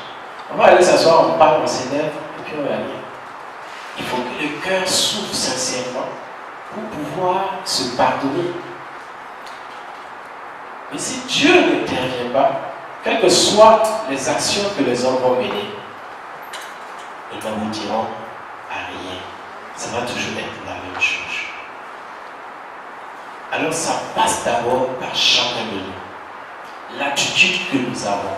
On va aller s'asseoir, on parle, on s'énerve, et puis on va aller. Il faut que le cœur s'ouvre sincèrement pour pouvoir se pardonner. Mais si Dieu n'intervient pas, quelles que soient les actions que les hommes vont mener, ils n'aboutiront à rien. Ça va toujours être la même chose. Alors ça passe d'abord par chacun de nous. L'attitude que nous avons,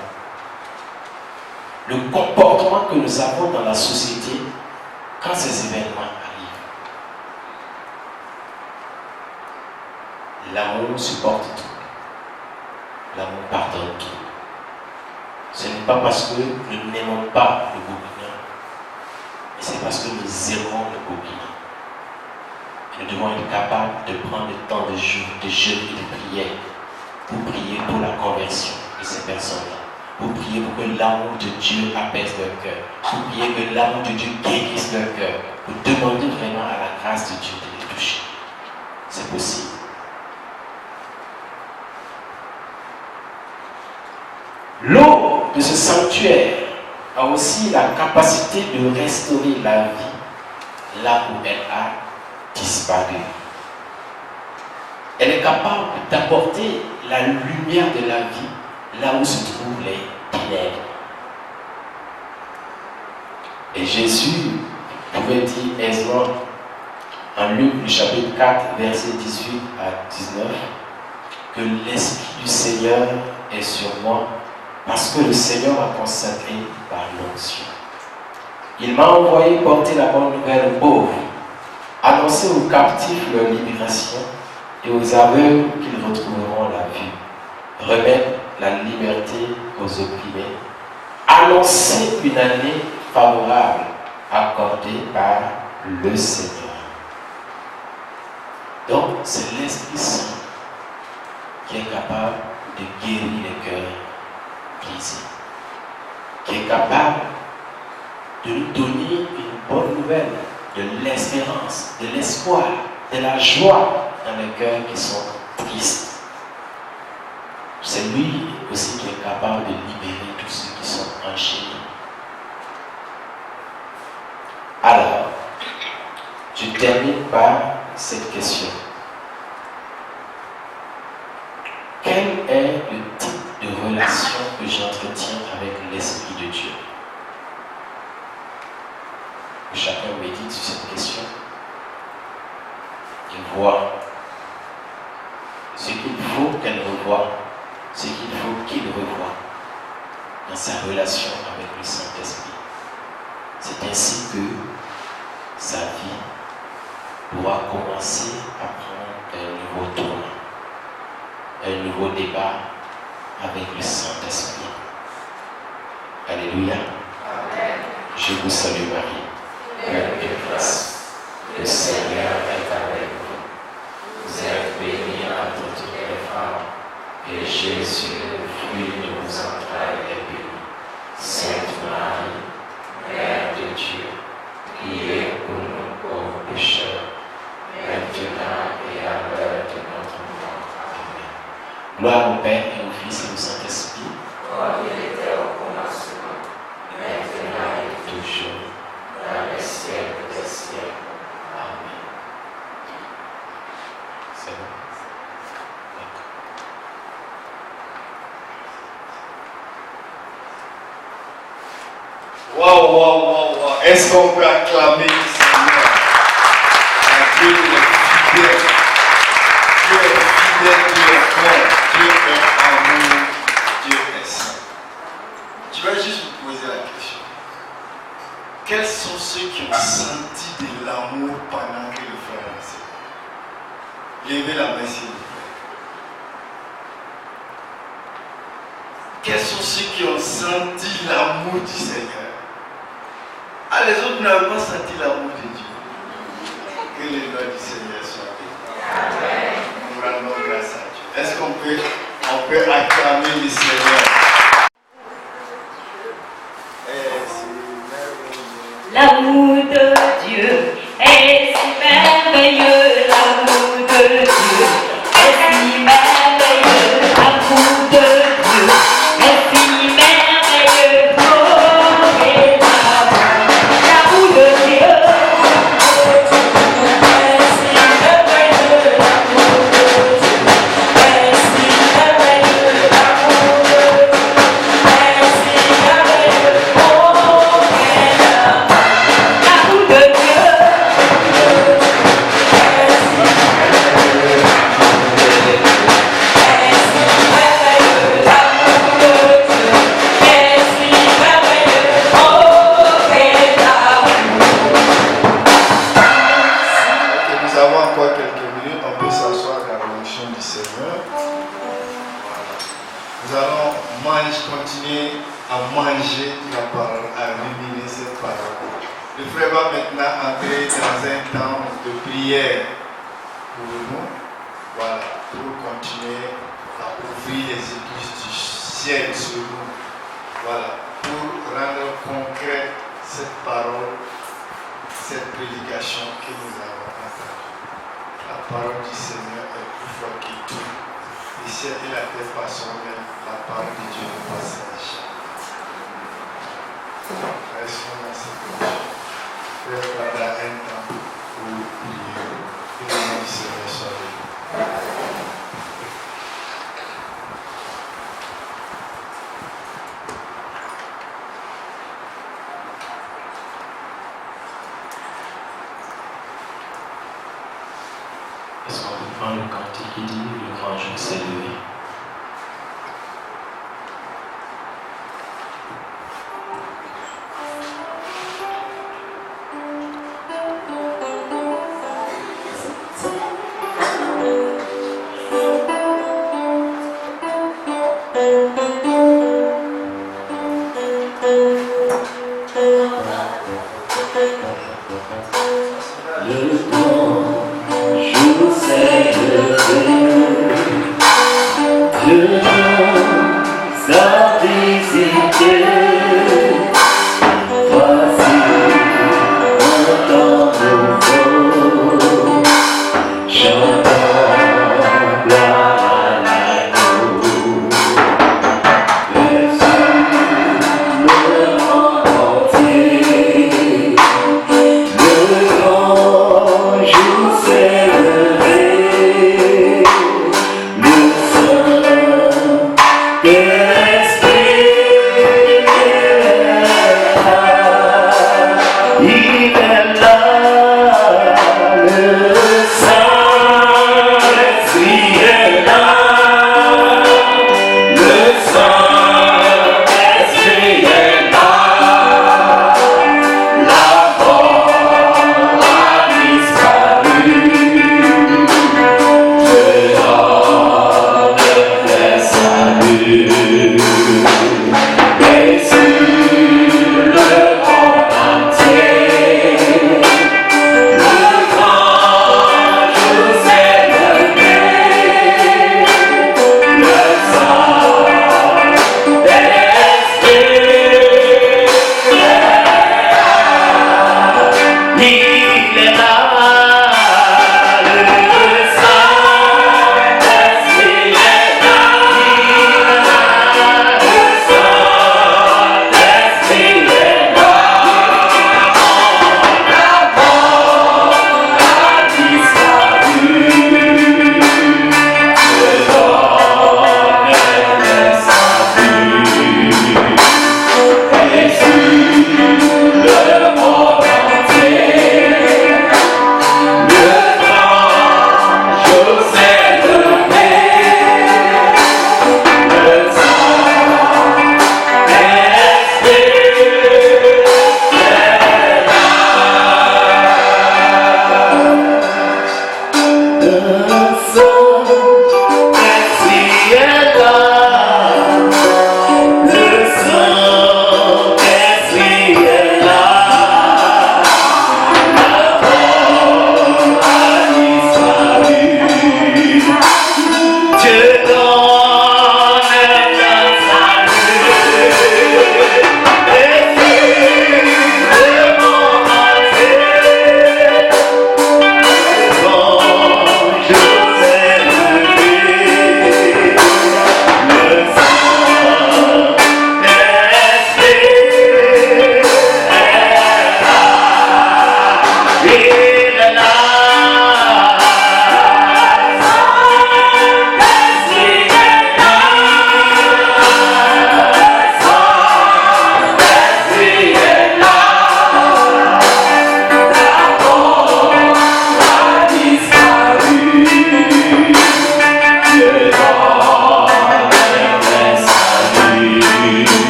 le comportement que nous avons dans la société quand ces événements arrivent. L'amour supporte tout. L'amour pardonne tout. Ce n'est pas parce que nous n'aimons pas le Burkina, mais c'est parce que nous aimons le Burkina. Nous devons être capables de prendre le temps de jeûne et de prière pour prier pour la conversion de ces personnes-là, pour prier pour que l'amour de Dieu apaise leur cœur, pour prier que l'amour de Dieu guérisse leur cœur, pour demander vraiment à la grâce de Dieu de les toucher. C'est possible. L'eau de ce sanctuaire a aussi la capacité de restaurer la vie là où elle a disparu. Elle est capable d'apporter la lumière de la vie là où se trouvent les ténèbres. Et Jésus pouvait dire aisément en Luc, le chapitre 4, versets 18 à 19, que l'Esprit du Seigneur est sur moi parce que le Seigneur m'a consacré par l'onction. Il m'a envoyé porter la bonne nouvelle aux pauvres, annoncer aux captifs leur libération et aux aveugles qu'ils retrouveront la vue, remettre la liberté aux opprimés, annoncer une année favorable accordée par le Seigneur. Donc, c'est l'Esprit Saint qui est capable de guérir les cœurs brisés, qui est capable de nous donner une bonne nouvelle, de l'espérance, de l'espoir, de la joie dans les cœurs qui sont tristes. C'est lui aussi qui est capable de libérer tous ceux qui sont enchaînés. Alors, je termine par cette question. Quel est le type de relation que j'entretiens avec l'Esprit de Dieu? Chacun médite sur cette question. Il voit ce qu'il faut qu'elle revoie, ce qu'il faut qu'il revoie dans sa relation avec le Saint-Esprit. C'est ainsi que sa vie pourra commencer à prendre un nouveau tournant, un nouveau débat avec le Saint-Esprit. Alléluia. Amen. Je vous salue Marie. Pleine de grâce, le Seigneur est avec vous. Vous êtes bénie entre toutes les femmes, et Jésus, le fruit de vos entrailles, est béni. Sainte Marie, Mère de Dieu, priez pour nous pauvres pécheurs, maintenant et à l'heure de notre mort. Amen. Gloire au Père et au Fils et au Saint-Esprit, comme il était au commencement, maintenant et toujours, dans les siècles des siècles. Amen. C'est bon? Waouh, waouh, waouh, waouh. Est-ce qu'on peut acclamer le Seigneur? Dieu est fidèle. Dieu est fidèle, Dieu est bon, Dieu est amour, Dieu est saint. Je vais juste vous poser la question. Quels sont ceux qui ont senti de l'amour pendant que le frère est enseigné? Levez la main s'il vous plaît. Quels sont ceux qui ont senti l'amour du Seigneur? Ah, les autres n'avaient pas senti l'amour de Dieu. Que le nom du Seigneur soit béni. Amen. Nous rendons grâce à Dieu. Est-ce qu'on peut acclamer le Seigneur? L'amour de Dieu est si merveilleux, l'amour de Dieu est si merveilleux, l'amour de Dieu est si merveilleux. continuer à manger la parole, à ruminer cette parole. Le frère va maintenant entrer dans un temps de prière pour nous, voilà, pour continuer à ouvrir les églises du ciel sur nous, voilà, pour rendre concrète cette parole, cette prédication que nous avons entendue. La parole du Seigneur est plus forte que tout. Le ciel et la terre passeront, mais la parole de Dieu ne passera jamais. Restons dans cette position. Frère, pendant un temps pour prier. Que le nom du Seigneur soit béni. Est-ce qu'on peut prendre le cantique qui dit le grand jour s'est levé? Le grand jour s'est levé.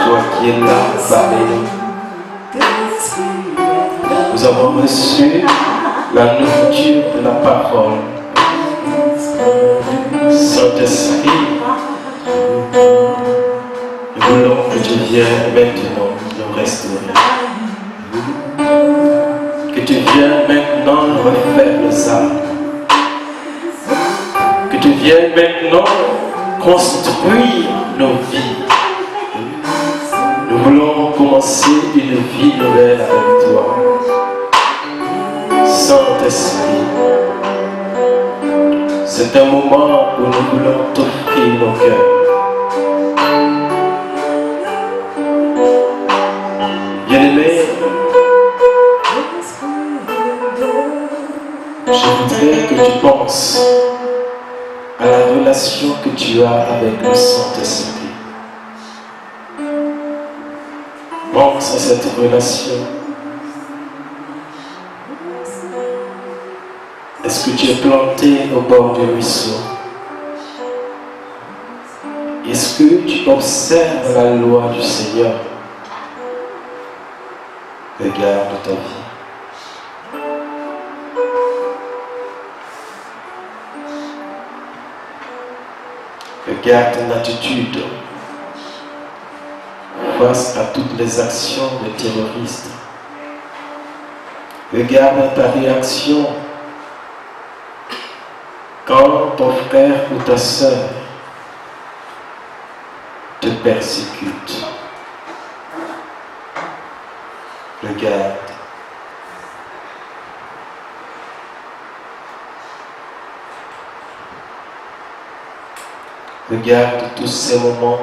toi qui es là parmi nous. Nous avons reçu la nourriture de la parole. Saint-Esprit, nous voulons que tu viennes maintenant nous restaurer. Que tu viennes maintenant refaire nos âmes. Que tu viennes maintenant construire nos vies. Nous voulons commencer une vie nouvelle avec toi. Saint-Esprit, c'est un moment où nous voulons t'offrir nos cœurs. Bien-aimé, je voudrais que tu penses à la relation que tu as avec le Saint-Esprit. Pense à cette relation. Est-ce que tu es planté au bord du ruisseau? Est-ce que tu observes la loi du Seigneur? Regarde ta vie. Regarde ton attitude face à toutes les actions des terroristes. Regarde ta réaction quand ton frère ou ta sœur te persécute. Regarde. Regarde tous ces moments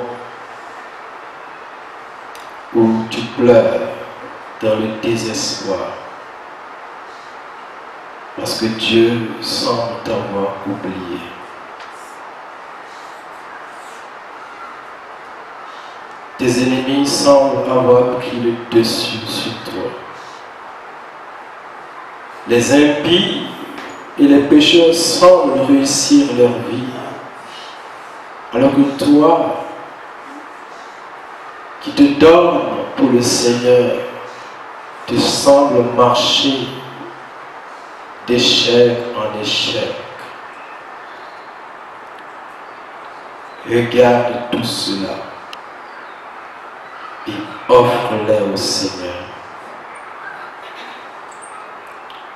où tu pleures dans le désespoir parce que Dieu semble t'avoir oublié. Tes ennemis semblent avoir pris le dessus sur toi. Les impies et les pécheurs semblent réussir leur vie, alors que toi, qui te donnes pour le Seigneur, tu sembles marcher d'échec en échec. Regarde tout cela et offre-les au Seigneur.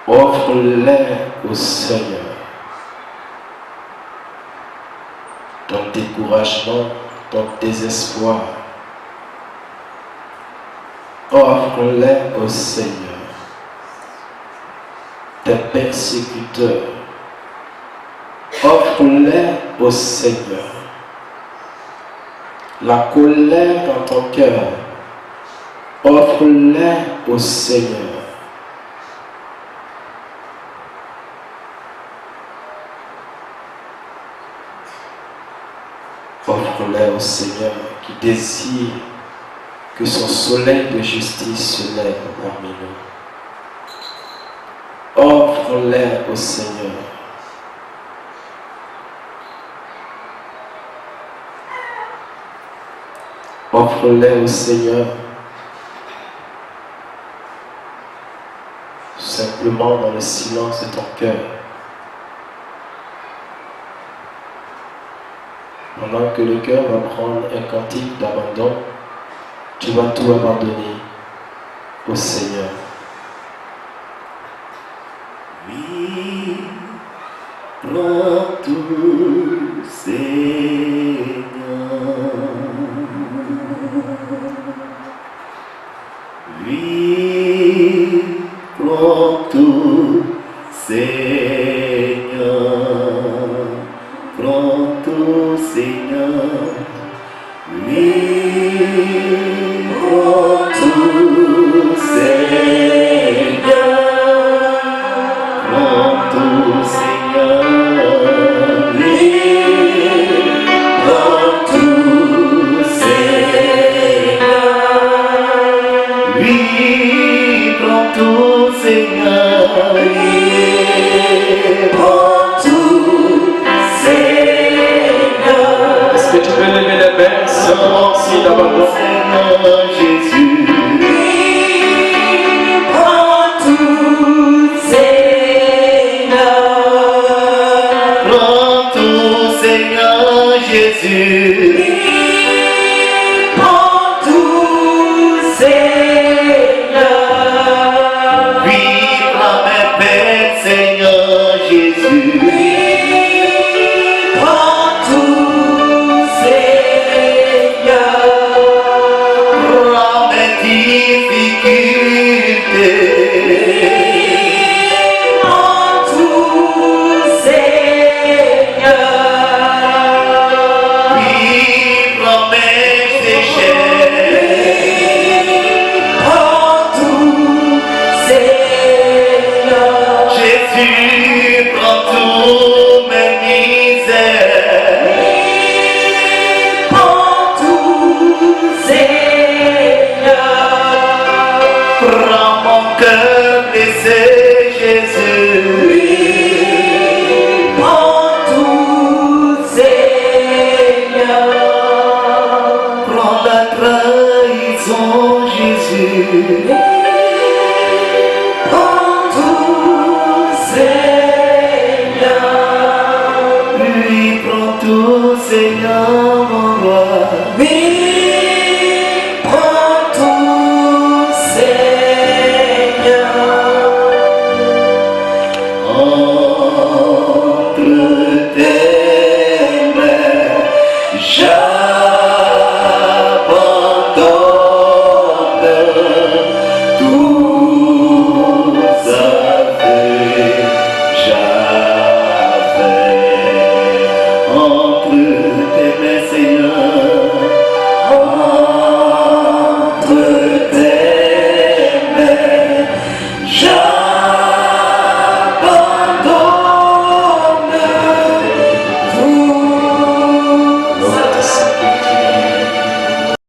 Offre-les au Seigneur. Ton découragement, ton désespoir, offre-les au Seigneur. Tes persécuteurs, offre-les au Seigneur. La colère dans ton cœur, offre-les au Seigneur. Offre-les au Seigneur qui désire que son soleil de justice se lève parmi nous. Offre-les au Seigneur. Offre-les au Seigneur. Simplement dans le silence de ton cœur. Pendant que le cœur va prendre un cantique d'abandon, tu vas tout abandonner au Seigneur. Oui, prends tout, Seigneur. Oui, prends tout, Seigneur. Prends tout, Seigneur. Oui, prends tout, Seigneur. Prends tout, Seigneur. Oui, prends tout, Seigneur. Oui, prends tout, Seigneur. Oui, prends tout, Seigneur. Est-ce que tu peux lever les mains seulement si d'abandon? Seigneur Jésus. Prends tout, Seigneur. Prends tout, Seigneur Jésus. Prends tout, Seigneur. Vive mes peines, Seigneur Jésus. Prends tout, Seigneur. Prends mes difficultés. Prends tout, Seigneur. Vive mes péchés. Prends tout, Seigneur. Jésus, prends tout mes misères. Prends tout, Seigneur. Prends mon cœur blessé, Jésus. Prends tout, Seigneur. Prends la trahison, Jésus. Prends tout, Seigneur. Oui, prends tout, Seigneur, mon roi. Oui, prends tout, Seigneur. Entre tes mains, j'abandonne